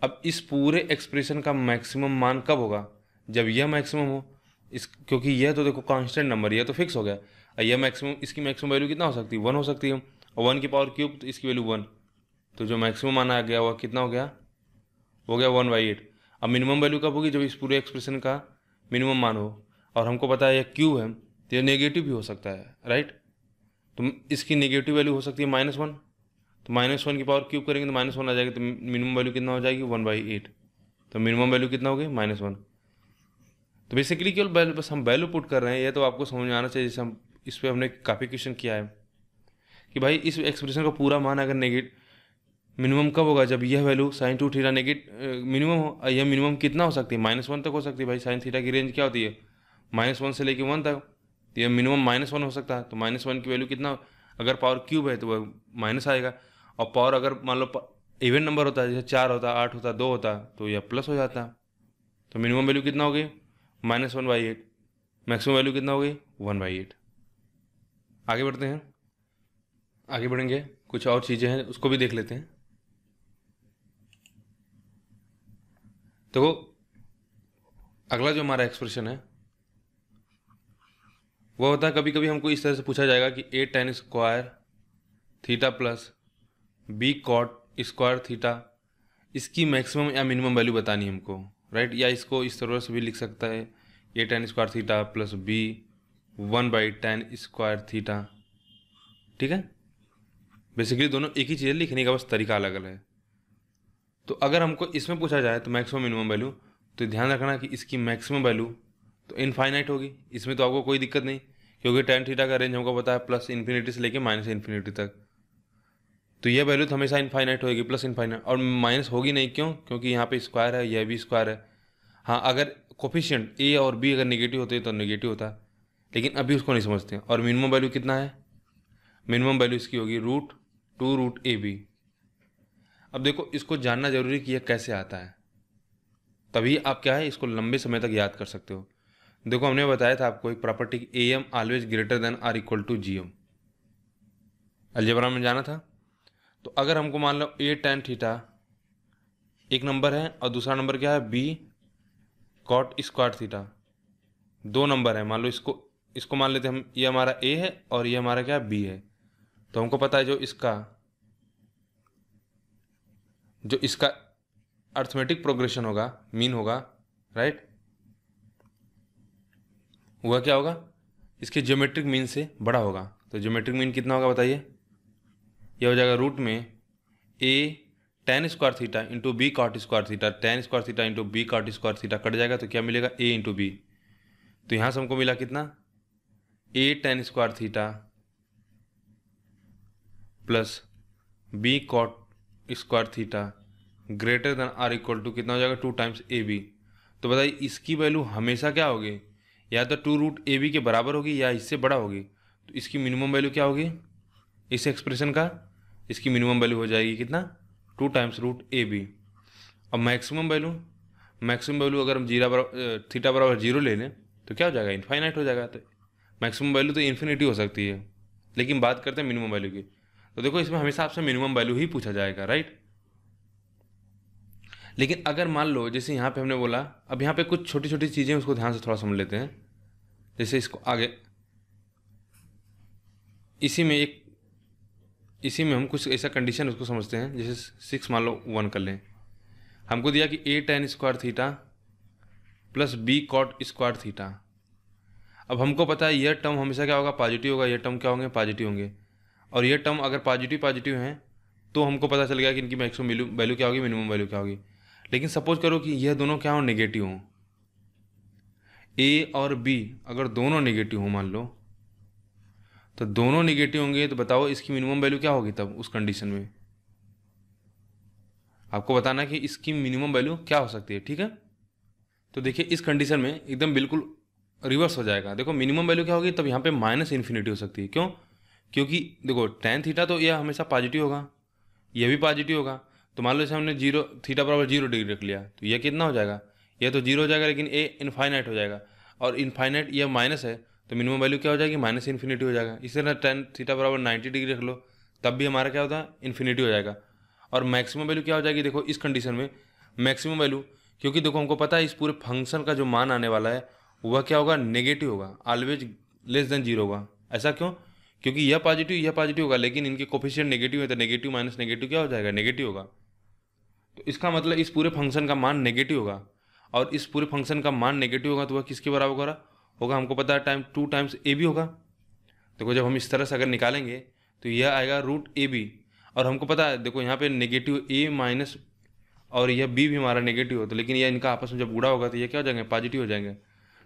अब इस पूरे एक्सप्रेशन का मैक्सिमम मान कब होगा, जब यह मैक्सिमम हो। क्योंकि यह तो देखो कांस्टेंट नंबर, यह तो फिक्स हो गया। यह मैक्सिमम, इसकी मैक्सिमम वैल्यू कितना हो सकती है 1 हो सकती है, और 1 की पावर क्यूब तो इसकी वैल्यू 1। तो जो मैक्सिमम मान आ गया वह कितना हो गया 1/8। अब मिनिमम वैल्यू कब होगी, जब इस पूरे एक्सप्रेशन का मिनिमम मान हो। और हमको पता है यह क्यूब है तो यह नेगेटिव भी हो सकता है, राइट। तो इसकी नेगेटिव वैल्यू हो सकती है -1। तो -1 की पावर क्यूब करेंगे तो -1 आ जाएगी, तो मिनिमम वैल्यू कितना हो जाएगी 1/8। तो मिनिमम वैल्यू कितना होगी -1। तो बेसिकली केवल बस हम वैल्यू पुट कर रहे हैं, ये तो आपको समझ में आना चाहिए। जैसे हम इस पर हमने काफ़ी क्वेश्चन किया है कि भाई इस एक्सप्रेशन का पूरा मान अगर मिनिमम कब होगा, जब यह वैल्यू साइन 2 थीटा मिनिमम हो। यह मिनिमम कितना हो सकती है -1 तक हो सकती है। भाई साइन थीटा की रेंज क्या होती है -1 से लेकर 1 तक, तो यह मिनिमम -1 हो सकता है। तो -1 की वैल्यू कितना, अगर पावर क्यूब है तो वह माइनस आएगा, और पावर अगर मान लो इवन नंबर होता है, जैसे 4 होता, 8 होता, 2 होता, तो यह प्लस हो जाता। तो मिनिमम वैल्यू कितना हो गई -1/8, मैक्सिमम वैल्यू कितना हो गई 1/8। आगे बढ़ते हैं, आगे बढ़ेंगे, कुछ और चीज़ें हैं उसको भी देख लेते हैं। देखो अगला जो हमारा एक्सप्रेशन है वो होता है, कभी कभी हमको इस तरह से पूछा जाएगा कि A tan square theta plus B cot square theta, इसकी मैक्सिमम या मिनिमम वैल्यू बतानी है हमको, राइट। या इसको इस तरह से भी लिख सकता है, A tan square theta plus B 1/10 square theta, ठीक है। बेसिकली दोनों एक ही चीज़ लिखने का बस तरीका अलग अलग है। तो अगर हमको इसमें पूछा जाए तो मैक्सिमम मिनिमम वैल्यू, तो ध्यान रखना कि इसकी मैक्सिमम वैल्यू तो इनफाइनाइट होगी। इसमें तो आपको कोई दिक्कत नहीं, क्योंकि टेन थीटा का रेंज हमको पता है प्लस इन्फिनिटी से लेके माइनस इन्फिनिटी तक। तो यह वैल्यू तो हमेशा इनफाइनाइट होगी, प्लस इनफाइनाइट, और माइनस होगी नहीं। क्यों? क्योंकि यहाँ पे स्क्वायर है, यह भी स्क्वायर है। हाँ, अगर कोफिशिएंट ए और बी अगर नेगेटिव होते तो नेगेटिव होता, लेकिन अभी उसको नहीं समझते। और मिनिमम वैल्यू कितना है? मिनिमम वैल्यू इसकी होगी √2√AB। अब देखो इसको जानना जरूरी कि यह कैसे आता है, तभी आप क्या है इसको लंबे समय तक याद कर सकते हो। देखो हमने बताया था आपको एक property AM always greater than or equal to GM, algebra में जाना था। तो अगर हमको मान लो ए टेन थीटा एक नंबर है और दूसरा नंबर क्या है B कॉट स्क्वायर थीटा, दो नंबर है। मान लो इसको मान लेते हैं हम, ये हमारा A है और ये हमारा क्या B है। तो हमको पता है जो इसका अर्थमेटिक प्रोग्रेशन होगा, मीन होगा, राइट, वह क्या होगा? इसके ज्योमेट्रिक मीन से बड़ा होगा। तो ज्योमेट्रिक मीन कितना होगा बताइए? यह हो जाएगा रूट में A tan square theta into B cot square theta, tan square theta into B cot square theta cut जाएगा, तो क्या मिलेगा? A into B। तो यहाँ से हमको मिला कितना? A tan square theta plus B cot square theta greater than or equal to कितना हो जाएगा? 2 टाइम्स AB। तो बताइए इसकी वैल्यू हमेशा क्या होगी? या तो 2√AB के बराबर होगी या इससे बड़ा होगी। तो इसकी मिनिमम वैल्यू क्या होगी इस एक्सप्रेशन का? इसकी मिनिमम वैल्यू हो जाएगी कितना? 2 टाइम्स √AB। अब मैक्सिमम वैल्यू अगर हम थीटा बराबर 0 ले लें तो क्या हो जाएगा? इनफाइनाइट हो जाएगा। तो मैक्सिमम वैल्यू तो इन्फिनिटी हो सकती है, लेकिन बात करते हैं मिनिमम वैल्यू की। तो देखो इसमें हमेशा आपसे मिनिमम वैल्यू ही पूछा जाएगा, राइट। लेकिन अगर मान लो जैसे यहाँ पे हमने बोला, अब यहाँ पे कुछ छोटी छोटी चीज़ें उसको ध्यान से थोड़ा समझ लेते हैं। जैसे इसको आगे इसी में हम कुछ ऐसा कंडीशन उसको समझते हैं। जैसे 6 मान लो 1 कर लें, हमको दिया कि A tan square theta plus B cot square theta. अब हमको पता है यह टर्म हमेशा क्या होगा? पॉजिटिव होगा। यह टर्म क्या होंगे? पॉजिटिव होंगे। और ये टर्म अगर पॉजिटिव हैं तो हमको पता चल गया कि इनकी मैक्सिमम वैल्यू क्या होगी, मिनिमम वैल्यू क्या होगी। लेकिन सपोज करो कि यह दोनों क्या हो? नेगेटिव हों। A और B अगर दोनों नेगेटिव हो, मान लो, तो दोनों नेगेटिव होंगे, तो बताओ इसकी मिनिमम वैल्यू क्या होगी तब उस कंडीशन में? आपको बताना कि इसकी मिनिमम वैल्यू क्या हो सकती है, ठीक है। तो देखिए इस कंडीशन में एकदम बिल्कुल रिवर्स हो जाएगा। देखो मिनिमम वैल्यू क्या होगी तब? यहाँ पे माइनस इन्फिनिटी हो सकती है। क्यों? क्योंकि देखो टेन थीटा तो यह हमेशा पॉजिटिव होगा, यह भी पॉजिटिव होगा। तो मान लो जैसे हमने थीटा बराबर 0 डिग्री रख लिया, तो यह कितना हो जाएगा? यह तो 0 हो जाएगा, लेकिन A इनफाइनाइट हो जाएगा। और इनफाइनाइट यह माइनस है, तो मिनिमम वैल्यू क्या हो जाएगी? माइनस इन्फिनिटी हो जाएगा। इसी तरह टेन थीटा बराबर 90 डिग्री रख लो, तब भी हमारा क्या होता है? इन्फिनिटी हो जाएगा। और मैक्सिमम वैल्यू क्या हो जाएगी? देखो इस कंडीशन में मैक्सिमम वैल्यू, क्योंकि देखो हमको पता है इस पूरे फंक्शन का जो मान आने वाला है वह क्या होगा? नेगेटिव होगा, ऑलवेज लेस देन 0 होगा। ऐसा क्यों? क्योंकि यह पॉजिटिव होगा, लेकिन इनके कोफिशिएंट नेगेटिव है, तो नेगेटिव माइनस नेगेटिव क्या हो जाएगा? नेगेटिव होगा। तो इसका मतलब इस पूरे फंक्शन का मान नेगेटिव होगा, और इस पूरे फंक्शन का मान नेगेटिव होगा तो वह किसके बराबर होगा? हमको पता है 2 टाइम्स AB होगा। देखो जब हम इस तरह से अगर निकालेंगे तो यह आएगा √AB। और हमको पता है देखो यहाँ पे नेगेटिव A माइनस और यह B भी हमारा नेगेटिव होता है, लेकिन यह इनका आपस में जब गुणा होगा तो ये क्या हो जाएंगे? पॉजिटिव हो जाएंगे।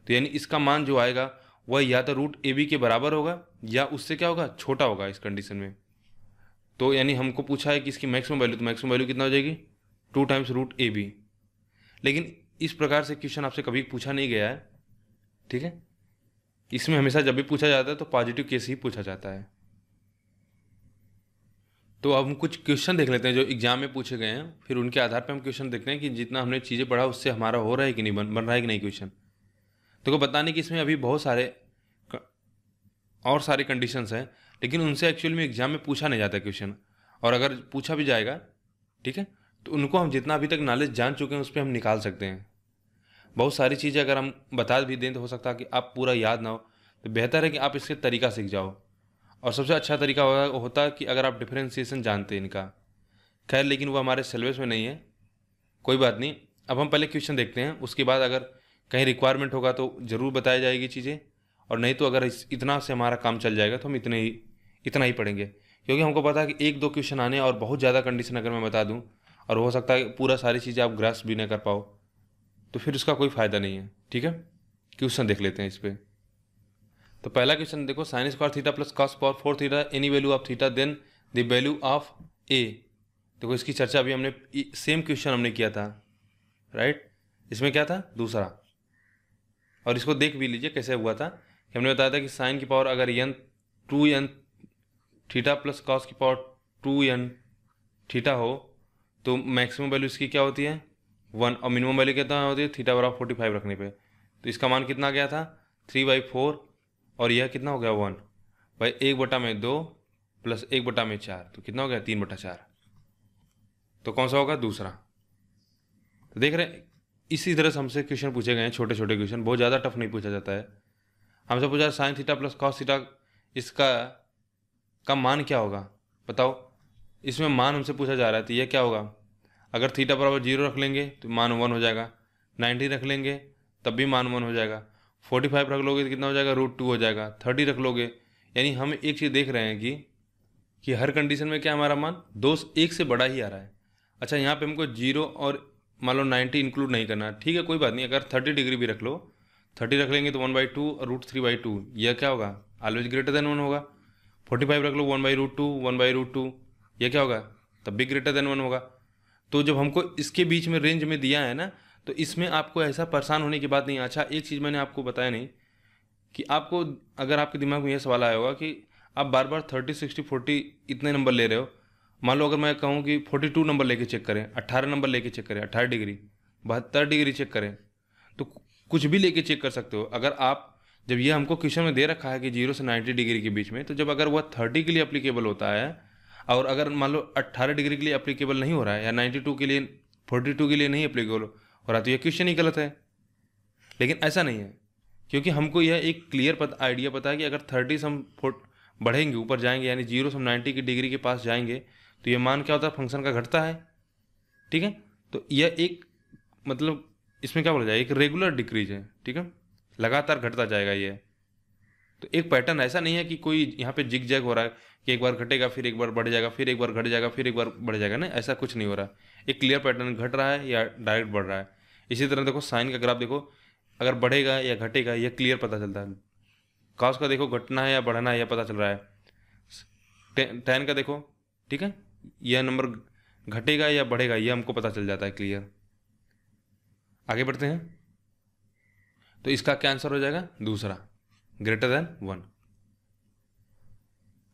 तो यानी इसका मान जो आएगा वह या तो √AB के बराबर होगा या उससे क्या होगा? छोटा होगा इस कंडीशन में। तो यानी हमको पूछा है कि इसकी मैक्सिमम वैल्यू, तो मैक्सिमम वैल्यू कितना हो जाएगी? 2 टाइम्स √AB। लेकिन इस प्रकार से क्वेश्चन आपसे कभी पूछा नहीं गया है, ठीक है। इसमें हमेशा जब भी पूछा जाता है तो पॉजिटिव केस ही पूछा जाता है। तो अब हम कुछ क्वेश्चन देख लेते हैं जो एग्जाम में पूछे गए हैं, फिर उनके आधार पर हम क्वेश्चन देखते हैं कि जितना हमने चीज़ें पढ़ा उससे हमारा हो रहा है कि नहीं, बन रहा है कि नहीं क्वेश्चन। देखो बताने कि इसमें अभी बहुत सारे कंडीशंस हैं, लेकिन उनसे एक्चुअल में एग्जाम में पूछा नहीं जाता क्वेश्चन। और अगर पूछा भी जाएगा, ठीक है, तो उनको हम जितना अभी तक नॉलेज जान चुके हैं उस पर हम निकाल सकते हैं। बहुत सारी चीज़ें अगर हम बता भी दें तो हो सकता है कि आप पूरा याद ना हो, तो बेहतर है कि आप इसके तरीका सीख जाओ। और सबसे अच्छा तरीका होता है कि अगर आप डिफरेंशिएशन जानते हैं इनका। खैर लेकिन वो हमारे सिलेबस में नहीं है, कोई बात नहीं। अब हम पहले क्वेश्चन देखते हैं, उसके बाद अगर कहीं रिक्वायरमेंट होगा तो ज़रूर बताई जाएगी चीज़ें, और नहीं तो अगर इतना से हमारा काम चल जाएगा तो हम इतना ही पढ़ेंगे। क्योंकि हमको पता है कि एक दो क्वेश्चन आने और बहुत ज़्यादा कंडीशन अगर मैं बता दूँ और हो सकता है पूरा सारी चीज़ें आप ग्रास्प भी नहीं कर पाओ, तो फिर उसका कोई फ़ायदा नहीं है। ठीक है, क्वेश्चन देख लेते हैं इस पर। तो पहला क्वेश्चन देखो, sine square theta plus cos power 4 theta any value of theta then the value of A. देखो इसकी चर्चा अभी हमने सेम क्वेश्चन हमने किया था, राइट। इसमें क्या था, दूसरा। और इसको देख भी लीजिए कैसे हुआ था कि हमने बताया था कि साइन की पावर अगर n 2n theta plus cos की पावर 2n थीटा हो तो मैक्सिमम वैल्यू इसकी क्या होती है 1, और मिनिमम वैल्यू कितना होती है थीटा बराबर 45 रखने पे। तो इसका मान कितना गया था 3/4, और यह कितना हो गया 1 भाई 1/2 प्लस 1/4, तो कितना हो गया 3/4। तो कौन सा होगा, दूसरा। तो देख रहे हैं इसी तरह से हमसे क्वेश्चन पूछे गए हैं, छोटे छोटे क्वेश्चन, बहुत ज़्यादा टफ नहीं पूछा जाता है। हमसे पूछा sine theta plus cos theta, इसका का मान क्या होगा बताओ। इसमें मान हमसे पूछा जा रहा है, तो यह क्या होगा, अगर थीटा बराबर 0 रख लेंगे तो मान 1 हो जाएगा, 90 रख लेंगे तब भी मान 1 हो जाएगा, 45 रख लोगे तो कितना हो जाएगा √2 हो जाएगा, 30 रख लोगे। यानी हम एक चीज़ देख रहे हैं कि हर कंडीशन में क्या हमारा मान 2 1 से बड़ा ही आ रहा है। अच्छा यहाँ पे हमको 0 और मान लो 90 इंक्लूड नहीं करना, ठीक है कोई बात नहीं, अगर 30 डिग्री भी रख लो, 30 रख लेंगे तो 1/2 और √3/2, यह क्या होगा ऑलवेज ग्रेटर देन 1 होगा। 45 रख लो 1/√2 1/√2, यह क्या होगा तब भी ग्रेटर देन 1 होगा। तो जब हमको इसके बीच में रेंज में दिया है ना, तो इसमें आपको ऐसा परेशान होने की बात नहीं है। अच्छा एक चीज़ मैंने आपको बताया नहीं कि आपको अगर आपके दिमाग में यह सवाल आया होगा कि आप बार बार 30 60 40 इतने नंबर ले रहे हो, मान लो अगर मैं कहूँ कि 42 नंबर लेके चेक करें, 18 नंबर लेके चेक करें, 18 डिग्री 72 डिग्री चेक करें, तो कुछ भी लेके चेक कर सकते हो। अगर आप जब ये हमको क्वेश्चन में दे रखा है कि 0 से 90 डिग्री के बीच में, तो जब अगर वह 30 के लिए अप्लीकेबल होता है और अगर मान लो 18 डिग्री के लिए अप्लीकेबल नहीं हो रहा है या 92 के लिए 42 के लिए नहीं अप्लीकेबल हो रहा है, तो यह क्वेश्चन ही गलत है। लेकिन ऐसा नहीं है, क्योंकि हमको यह एक क्लियर आइडिया पता है कि अगर 30 से हम बढ़ेंगे ऊपर जाएंगे, यानी 0 से हम 90 की डिग्री के पास जाएंगे, तो ये मान क्या होता है फंक्शन का घटता है। ठीक है, तो यह एक मतलब इसमें क्या बोला जाए, एक रेगुलर डिक्रीज है। ठीक है, लगातार घटता जाएगा ये। तो एक पैटर्न ऐसा नहीं है कि कोई यहाँ पे जिग जैग हो रहा है कि एक बार घटेगा फिर एक बार बढ़ जाएगा फिर एक बार घट जाएगा फिर एक बार बढ़ जाएगा, ना ऐसा कुछ नहीं हो रहा है। एक क्लियर पैटर्न घट रहा है या डायरेक्ट बढ़ रहा है। इसी तरह देखो साइन का ग्राफ देखो, अगर बढ़ेगा या घटेगा यह क्लियर पता चलता है। कॉस का देखो घटना है या बढ़ना है यह पता चल रहा है। टैन का देखो, ठीक है, यह नंबर घटेगा या बढ़ेगा यह हमको पता चल जाता है क्लियर। आगे बढ़ते हैं, तो इसका क्या आंसर हो जाएगा, दूसरा, ग्रेटर देन 1।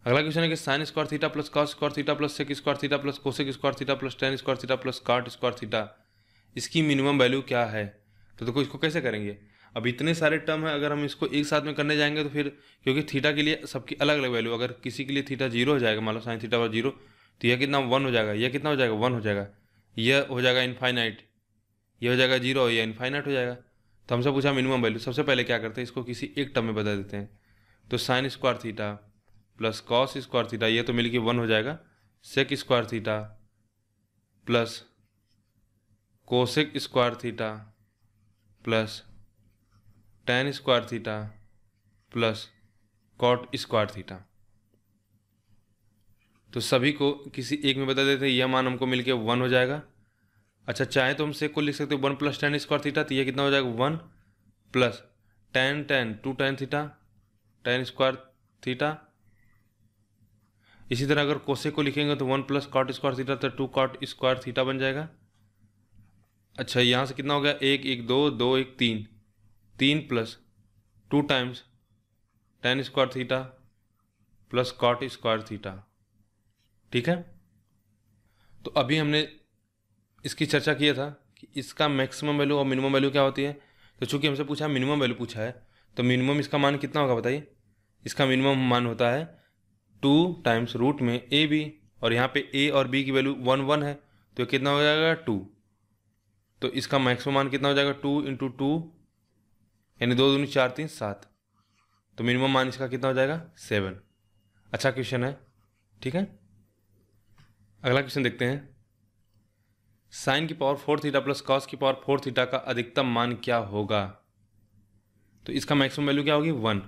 अगला क्वेश्चन है कि sine square theta plus cos square theta plus sec square theta plus cosec square theta plus tan square theta plus cot square theta, इसकी मिनिमम वैल्यू क्या है। तो देखो इसको कैसे करेंगे, अब इतने सारे टर्म है, अगर हम इसको एक साथ में करने जाएंगे तो फिर क्योंकि थीटा के लिए सबकी अलग अलग वैल्यू, अगर किसी के लिए थीटा 0 हो जाएगा, मान लो साइन थीटा 0, तो यह कितना 1 हो जाएगा, यह कितना हो जाएगा 1 हो जाएगा, यह हो जाएगा इनफाइनाइट, यह हो जाएगा 0, यह इनफाइनाइट हो जाएगा। तो हमसे पूछा मिनिमम वैल्यू, सबसे पहले क्या करते हैं इसको किसी एक टर्म में बता देते हैं। तो sine square theta plus cos square theta, ये तो मिलके 1 हो जाएगा, sec square theta plus cosec square theta plus tan square theta plus cot square theta. तो सभी को किसी एक में बता देते हैं, यह मान हमको मिलके 1 हो जाएगा। अच्छा चाहे तो हम सेक को लिख सकते हो 1 प्लस टेन स्क्वायर थीटा, तो यह कितना हो जाएगा 1 plus ten ten 2 tan theta tan square theta. इसी तरह अगर कोसेक को लिखेंगे तो 1 प्लस कॉट स्क्वायर थीटा, तो 2 कॉट स्क्वायर थीटा बन जाएगा। अच्छा यहाँ से कितना हो गया 1 1 2 2 1 3, 3 plus 2 times ten square theta plus cot square theta. ठीक है, तो अभी हमने इसकी चर्चा किया था कि इसका मैक्सिमम वैल्यू और मिनिमम वैल्यू क्या होती है। तो चूंकि हमसे पूछा मिनिमम वैल्यू पूछा है, तो मिनिमम इसका मान कितना होगा बताइए। इसका मिनिमम मान होता है 2 टाइम्स रूट में ए बी, और यहाँ पे ए और बी की वैल्यू 1 1 है, तो ये कितना हो जाएगा 2। तो इसका मैक्सिमम मान कितना हो जाएगा 2 इंटू 2 यानी 2 दूनी 4 3 7। तो मिनिमम मान इसका कितना हो जाएगा 7। अच्छा क्वेश्चन है, ठीक है। अगला क्वेश्चन देखते हैं। साइन की पावर 4 थीटा प्लस कॉस की पावर 4 थीटा का अधिकतम मान क्या होगा? तो इसका मैक्सिमम वैल्यू क्या होगी 1।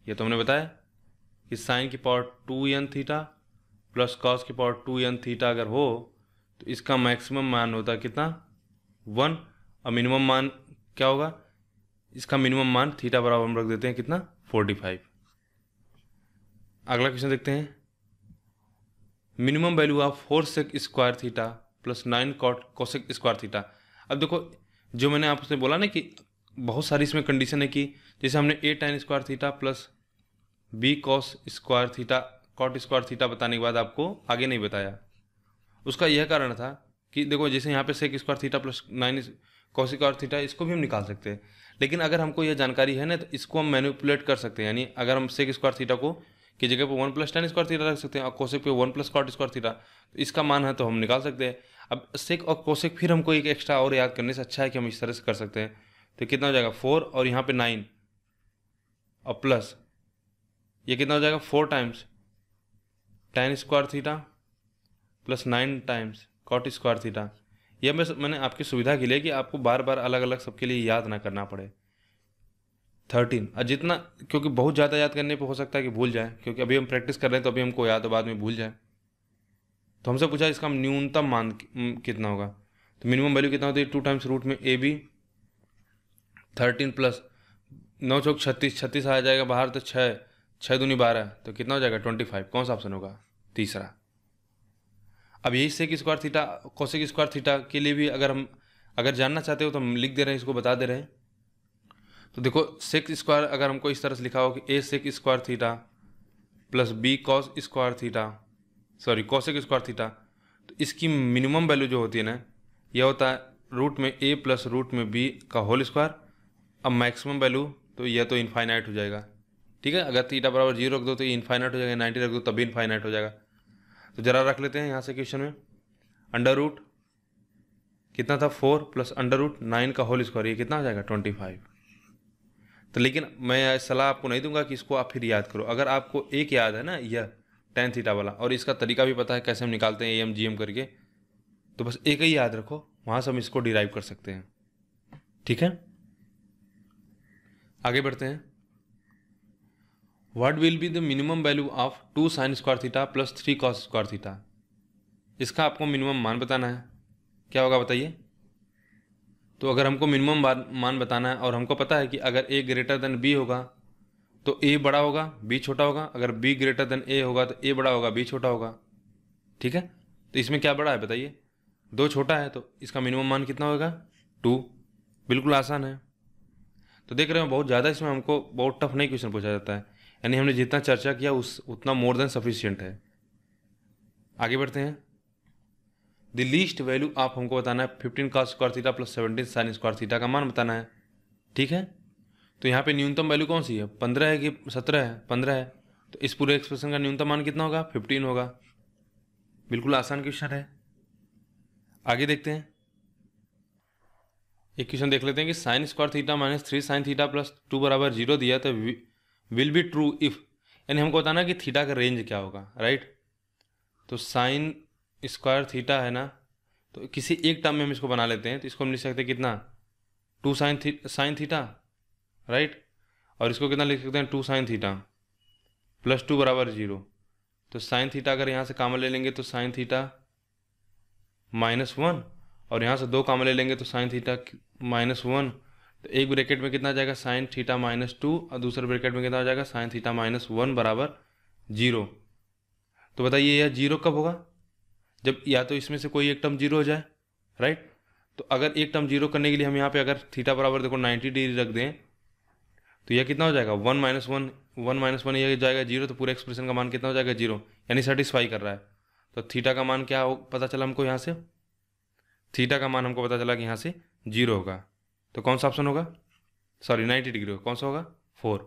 ये तो हमने बताया कि साइन की power 2n theta plus cos की पावर 2n थीटा अगर हो तो इसका मैक्सिमम मान होता है कितना 1। और मिनिमम मान क्या होगा? इसका मिनिमम मान थीटा बराबर हम रख देते हैं कितना 45। अगला क्वेश्चन देखते हैं। Minimum value of 4 sec square theta plus 9 cot cosec square theta. अब देखो जो मैंने आपसे बोला ना कि बहुत सारी इसमें कंडीशन है कि जैसे हमने a tan square theta plus b cos square theta cot square theta बताने के बाद आपको आगे नहीं बताया। उसका यह कारण था कि देखो जैसे यहाँ पे sec square theta plus 9 cos square theta इसको भी हम निकाल सकते हैं, लेकिन अगर हमको यह जानकारी है ना तो इसको हम मैनिपुलेट कर सकते हैं। यानी अगर हम सेक स्क्वायर थीटा को की जगह पे 1 प्लस tan स्क्वायर थीटा रख सकते हैं और कोसेक पे 1 प्लस कॉट स्क्वायर थीटा, तो इसका मान है तो हम निकाल सकते हैं। अब सेक और कोसेक फिर हमको एक एक्स्ट्रा और याद करने से अच्छा है कि हम इस तरह से कर सकते हैं। तो कितना हो जाएगा 4 और यहाँ पे 9 और प्लस ये कितना हो जाएगा 4 times tan square theta plus 9 times cot square theta. यह मैंने आपकी सुविधा के लिए कि आपको बार बार अलग अलग सबके लिए याद ना करना पड़े। 13 और जितना, क्योंकि बहुत ज़्यादा याद करने पे हो सकता है कि भूल जाए, क्योंकि अभी हम प्रैक्टिस कर रहे हैं तो अभी हमको याद है, बाद में भूल जाए। तो हमसे पूछा इसका न्यूनतम मान कितना होगा। तो मिनिमम वैल्यू कितना होती है 2 टाइम्स रूट में ए बी 13 प्लस 9 चौक 36, 36 आ जाएगा बाहर तो 6 दूनी 12, तो कितना हो जाएगा 25। कौन सा ऑप्शन होगा? तीसरा। अब यही sec square theta cosec square theta के लिए भी अगर जानना चाहते हो तो हम लिख दे रहे हैं, इसको बता दे रहे हैं। तो देखो सेक स्क्वायर अगर हमको इस तरह से लिखा हो कि A sec square theta plus B cos square theta cosec square theta, तो इसकी मिनिमम वैल्यू जो होती है ना यह होता है रूट में ए प्लस रूट में बी का होल स्क्वायर। अब मैक्सिमम वैल्यू तो यह तो इनफाइनाइट हो जाएगा, ठीक है। अगर थीटा बराबर 0 रख दो तो ये इनफाइनाइट हो जाएगा, 90 रख दो तब भी इनफाइनाइट हो जाएगा। तो जरा रख लेते हैं यहाँ से क्वेश्चन में अंडर रूट कितना था 4 प्लस अंडर रूट 9 का होल स्क्वायर, ये कितना हो जाएगा 25। तो लेकिन मैं सलाह आपको नहीं दूंगा कि इसको आप फिर याद करो। अगर आपको एक याद है ना यह tan थीटा वाला और इसका तरीका भी पता है कैसे हम निकालते हैं AM GM करके, तो बस एक ही याद रखो, वहाँ से हम इसको डिराइव कर सकते हैं, ठीक है। आगे बढ़ते हैं। What will be the minimum value of 2 sign square theta plus 3 cos square theta. इसका आपको मिनिमम मान बताना है, क्या होगा बताइए। तो अगर हमको मिनिमम मान बताना है और हमको पता है कि अगर a ग्रेटर देन b होगा तो a बड़ा होगा b छोटा होगा, अगर b ग्रेटर देन a होगा तो a बड़ा होगा b छोटा होगा, ठीक है। तो इसमें क्या बड़ा है बताइए? 2 छोटा है, तो इसका मिनिमम मान कितना होगा 2। बिल्कुल आसान है। तो देख रहे हो बहुत ज़्यादा इसमें हमको बहुत टफ नहीं क्वेश्चन पूछा जाता है, यानी हमने जितना चर्चा किया उतना मोर देन सफिशियंट है। आगे बढ़ते हैं। द लीस्ट वैल्यू आप हमको बताना है 15 cos square theta plus 17 sign square theta का मान बताना है, ठीक है। तो यहाँ पे न्यूनतम वैल्यू कौन सी है 15 है कि 17 है? 15 है, तो इस पूरे एक्सप्रेशन का न्यूनतम मान कितना होगा 15 होगा। बिल्कुल आसान क्वेश्चन है। आगे देखते हैं। एक क्वेश्चन देख लेते हैं कि sine square theta minus 3 sine theta plus 2 बराबर 0 दिया तो विल बी ट्रू इफ, यानी हमको बताना है कि थीटा का रेंज क्या होगा, राइट। तो साइन स्क्वायर थीटा है ना, तो किसी एक टर्म में हम इसको बना लेते हैं, तो इसको हम लिख सकते हैं कितना 2 साइन थीटा, राइट। और इसको कितना लिख सकते हैं 2 साइन थीटा प्लस 2 बराबर 0। तो साइन थीटा अगर यहाँ से कॉमन ले लेंगे तो साइन थीटा -1 और यहाँ से 2 कॉमन ले लेंगे तो साइन थीटा -1। तो एक ब्रैकेट में कितना आ जाएगा साइन थीटा -2 और दूसरे ब्रैकेट में कितना हो जाएगा साइन थीटा -1 बराबर 0। तो बताइए यह 0 कब होगा? जब या तो इसमें से कोई एक टर्म 0 हो जाए, राइट। तो अगर एक टर्म 0 करने के लिए हम यहाँ पे अगर थीटा बराबर देखो 90 डिग्री रख दें तो यह कितना हो जाएगा 1 - 1 यह जाएगा 0, तो पूरे एक्सप्रेशन का मान कितना हो जाएगा 0, यानी सेटिस्फाई कर रहा है। तो थीटा का मान क्या पता चला हमको यहाँ से? थीटा का मान हमको पता चला कि यहाँ से 0 होगा, तो कौन सा ऑप्शन होगा? सॉरी 90 डिग्री होगा, कौन सा होगा 4।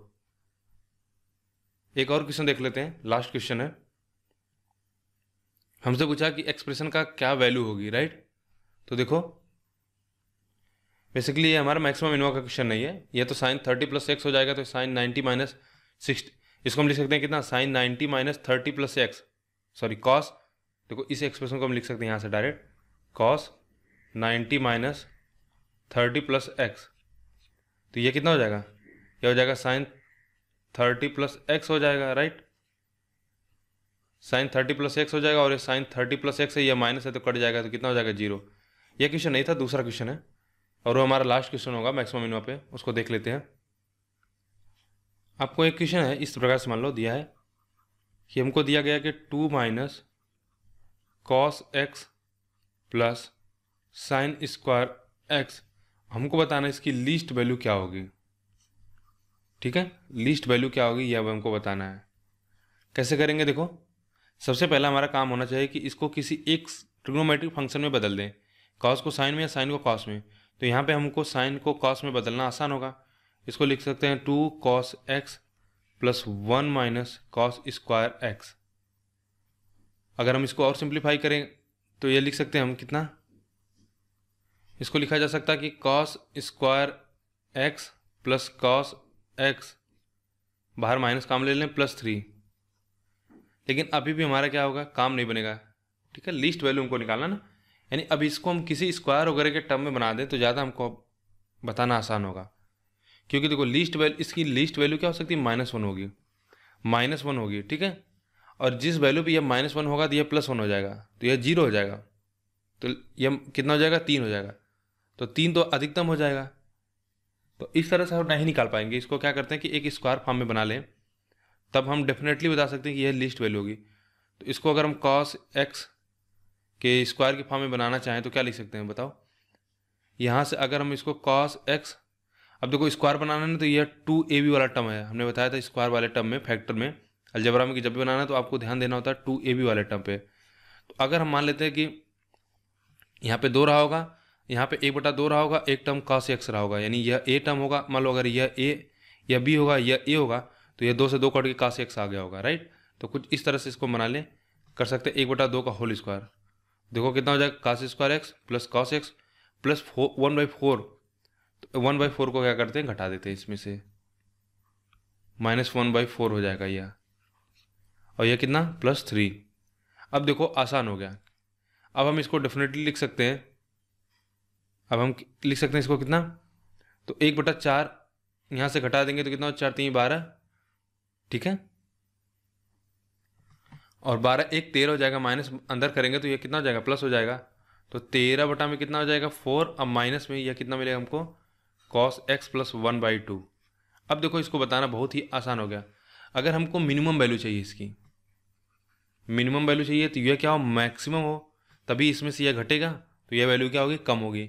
एक और क्वेश्चन देख लेते हैं, लास्ट क्वेश्चन है। हमसे पूछा कि एक्सप्रेशन का क्या वैल्यू होगी, राइट। तो देखो बेसिकली ये हमारा मैक्सिमम मिनिमम का क्वेश्चन नहीं है, ये तो साइन 30 प्लस एक्स हो जाएगा, तो साइन 90 माइनस 60, इसको हम लिख सकते हैं कितना, sine 90 minus 30 plus x, sorry cos, देखो इस एक्सप्रेशन को हम लिख सकते हैं यहाँ से direct, cos 90 minus 30 plus x, तो ये कितना हो जाएगा, ये हो जाएगा साइन 30 प्लस एक्स हो जाएगा, राइट, साइन 30 प्लस एक्स हो जाएगा, और ये साइन 30 प्लस एक्स है, ये माइनस है तो कट जाएगा, तो कितना हो जाएगा 0। ये क्वेश्चन नहीं था, दूसरा क्वेश्चन है, और वो हमारा लास्ट क्वेश्चन होगा मैक्सिमम मिनिमम पे, उसको देख लेते हैं। आपको एक क्वेश्चन है इस प्रकार से, मान लो दिया है कि हमको दिया गया कि 2 minus cos x plus sine square x, हमको बताना है इसकी लीस्ट वैल्यू क्या होगी। ठीक है, लीस्ट वैल्यू क्या होगी यह हमको बताना है। कैसे करेंगे, देखो सबसे पहला हमारा काम होना चाहिए कि इसको किसी एक ट्रिग्नोमेट्रिक फंक्शन में बदल दें, कॉस को साइन में या साइन को कॉस में। तो यहाँ पे हमको साइन को कॉस में बदलना आसान होगा, इसको लिख सकते हैं 2 cos x plus 1 minus cos square x. अगर हम इसको और सिंप्लीफाई करें तो ये लिख सकते हैं हम कितना, इसको लिखा जा सकता है कि cos square x plus cos x, बाहर माइनस काम ले लें, प्लस 3, लेकिन अभी भी हमारा क्या होगा, काम नहीं बनेगा। ठीक है, लीस्ट वैल्यू हमको निकालना ना, यानी अब इसको हम किसी स्क्वायर वगैरह के टर्म में बना दें तो ज़्यादा हमको बताना आसान होगा, क्योंकि देखो लीस्ट वैल्यू, इसकी लीस्ट वैल्यू क्या हो सकती है, -1 होगी, -1 होगी। ठीक है, और जिस वैल्यू पे यह -1 होगा तो यह +1 हो जाएगा, तो यह 0 हो जाएगा, तो यह कितना हो जाएगा, 3 हो जाएगा, तो 3 तो अधिकतम हो जाएगा। तो इस तरह से हम नहीं निकाल पाएंगे, इसको क्या करते हैं कि एक स्क्वायर फॉर्म में बना लें, तब हम डेफिनेटली बता सकते हैं कि यह लीस्ट वैल्यू होगी। तो इसको अगर हम कॉस एक्स के स्क्वायर के फॉर्म में बनाना चाहें तो क्या लिख सकते हैं बताओ, यहाँ से अगर हम इसको कॉस एक्स, अब देखो स्क्वायर बनाना है तो यह 2ab वाला टर्म है, हमने बताया था स्क्वायर वाले टर्म में, फैक्टर में, अलजेब्रा में कि जब भी बनाना है तो आपको ध्यान देना होता है 2ab वाले टर्म पे। तो अगर हम मान लेते हैं कि यहाँ पे 2 रहा होगा, यहाँ पे 1/2 रहा होगा, एक टर्म कॉस एक्स रहा होगा, यानी यह a टर्म होगा, मान लो अगर यह a, यह b होगा, यह a होगा, तो यह 2 से 2 कट के कॉस एक्स आ गया होगा, राइट। तो कुछ इस तरह से इसको बना लें, कर सकते हैं 1/2 का होल स्क्वायर, देखो कितना हो जाएगा, cos square x plus cos x plus 1/4, तो 1/4 को क्या करते हैं, घटा देते हैं इसमें से, -1/4 हो जाएगा यह, और यह कितना, +3। अब देखो आसान हो गया, अब हम इसको डेफिनेटली लिख सकते हैं, अब हम लिख सकते हैं इसको कितना, तो 1/4 यहाँ से घटा देंगे तो कितना, 4 3 12, ठीक है, और 12 1 13 हो जाएगा, माइनस अंदर करेंगे तो ये कितना हो जाएगा, प्लस हो जाएगा, तो 13 में कितना हो जाएगा 4, अब माइनस में यह कितना मिलेगा हमको, कॉस एक्स प्लस 1/2। अब देखो इसको बताना बहुत ही आसान हो गया, अगर हमको मिनिमम वैल्यू चाहिए, इसकी मिनिमम वैल्यू चाहिए तो यह क्या हो, मैक्सिमम हो, तभी इसमें से यह घटेगा तो यह वैल्यू क्या होगी, कम होगी।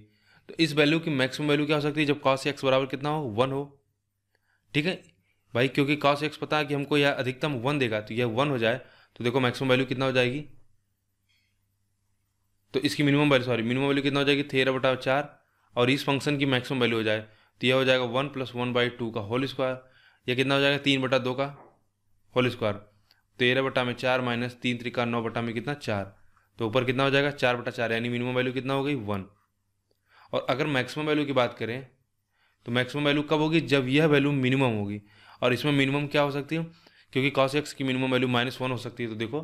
तो इस वैल्यू की मैक्सिमम वैल्यू क्या हो सकती है, जब कॉस एक्स बराबर कितना हो, 1 हो। ठीक है भाई, क्योंकि कॉस एक्स पता है कि हमको यह अधिकतम 1 देगा, तो यह 1 हो जाए तो देखो मैक्सिमम वैल्यू कितना हो जाएगी, तो इसकी मिनिमम वैल्यू कितना हो जाएगी, 13/4, और इस फंक्शन की मैक्सिमम वैल्यू हो जाए तो यह हो जाएगा 1 + 1/2 का होल स्क्वायर, यह कितना हो जाएगा, 3/2 का होल स्क्वायर, 13/4 माइनस 3 3 9 में कितना, 4, तो ऊपर कितना हो जाएगा, 4/4, यानी मिनिमम वैल्यू कितना हो गई, 1। और अगर मैक्सिमम वैल्यू की बात करें तो मैक्सिमम वैल्यू कब होगी, जब यह वैल्यू मिनिमम होगी, और इसमें मिनिमम क्या हो सकती है, क्योंकि cos x की मिनिमम वैल्यू -1 हो सकती है, तो देखो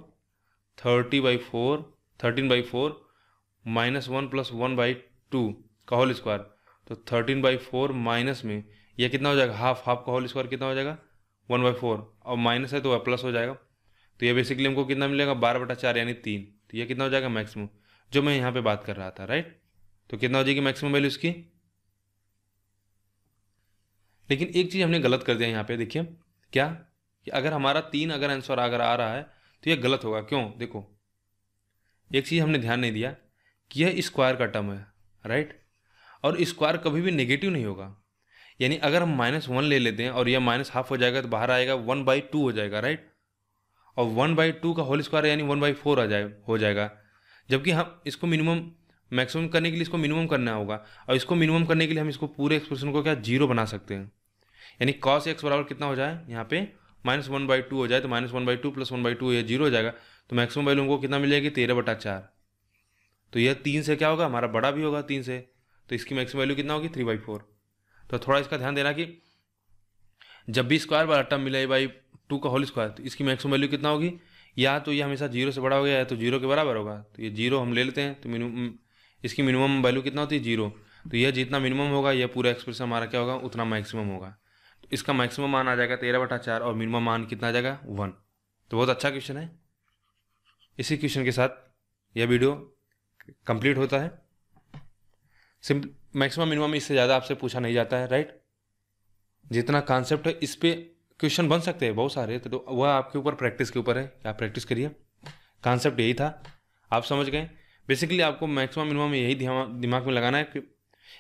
13/4 -1 + 1/2 का होल स्क्वायर, तो 13/4 माइनस में यह कितना हो जाएगा, हाफ का होल स्क्वायर कितना हो जाएगा, 1/4, और माइनस है तो वह प्लस हो जाएगा, तो यह बेसिकली हमको कितना मिलेगा, 12/4 यानी 3, तो यह कितना हो जाएगा मैक्सिमम, जो मैं यहाँ पे बात कर रहा था, राइट। तो कितना हो जाएगी मैक्सिमम वैल्यू इसकी। लेकिन एक चीज़ हमने गलत कर दिया यहाँ पे, देखिए क्या, कि अगर हमारा 3 अगर आंसर अगर आ रहा है तो यह गलत होगा, क्यों, देखो एक चीज़ हमने ध्यान नहीं दिया कि यह स्क्वायर का टर्म है, राइट, और स्क्वायर कभी भी नेगेटिव नहीं होगा, यानी अगर हम -1 ले लेते हैं और यह -1/2 हो जाएगा तो बाहर आएगा 1/2 हो जाएगा, राइट, और 1/2 का होल स्क्वायर यानी 1/4 हो जाएगा, जबकि हम इसको मैक्सिमम करने के लिए इसको मिनिमम करना होगा, और इसको मिनिमम करने के लिए हम इसको पूरे एक्सप्रेशन को क्या 0 बना सकते हैं, यानी cos x बराबर कितना हो जाए, यहाँ पे -1/2 हो जाए, तो -1/2 + 1/2 ये 0 हो जाएगा, तो मैक्सिमम वैल्यू हमको कितना मिल जाएगी, 13/4, तो यह 3 से क्या होगा, हमारा बड़ा भी होगा 3 से, तो इसकी मैक्सिमम वैल्यू कितना होगी 3/4। तो थोड़ा इसका ध्यान देना कि जब भी स्क्वायर वाला टर्म मिले बाई 2 का होल स्क्वायर, तो इसकी मैक्सिमम वैल्यू कितना होगी, या तो ये हमेशा 0 से बड़ा हो गया या तो 0 के बराबर होगा। तो ये 0 हम ले लेते हैं, तो मिनिमम इसकी मिनिमम वैल्यू कितना होती है 0। तो यह जितना मिनिमम होगा यह पूरा एक्सप्रेशन हमारा क्या होगा, उतना मैक्सिमम होगा। तो इसका मैक्सिमम मान आ जाएगा 13/4 और मिनिमम मान कितना आ जाएगा 1। तो बहुत अच्छा क्वेश्चन है। इसी क्वेश्चन के साथ यह वीडियो कंप्लीट होता है। सिंपल मैक्सिमम मिनिमम इससे ज़्यादा आपसे पूछा नहीं जाता है, राइट। जितना कॉन्सेप्ट है इस पे क्वेश्चन बन सकते हैं बहुत सारे, तो वह आपके ऊपर प्रैक्टिस के ऊपर है, आप प्रैक्टिस करिए। कॉन्सेप्ट यही था, आप समझ गए। बेसिकली आपको मैक्सिमम मिनिमम यही दिमाग में लगाना है कि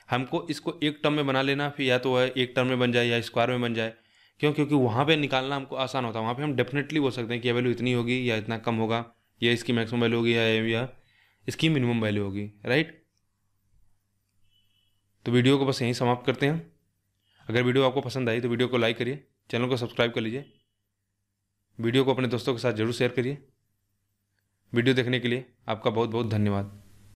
हमको इसको एक टर्म में बना लेना, फिर या तो वह एक टर्म में बन जाए या स्क्वायर में बन जाए। क्यों? क्योंकि वहाँ पे निकालना हमको आसान होता है। वहाँ पे हम डेफिनेटली बोल सकते हैं कि यह वैल्यू इतनी होगी या इतना कम होगा, या इसकी मैक्सिमम वैल्यू होगी या इसकी मिनिमम वैल्यू होगी, राइट। तो वीडियो को बस यहीं समाप्त करते हैं। अगर वीडियो आपको पसंद आई तो वीडियो को लाइक करिए, चैनल को सब्सक्राइब कर लीजिए, वीडियो को अपने दोस्तों के साथ जरूर शेयर करिए। वीडियो देखने के लिए आपका बहुत बहुत धन्यवाद।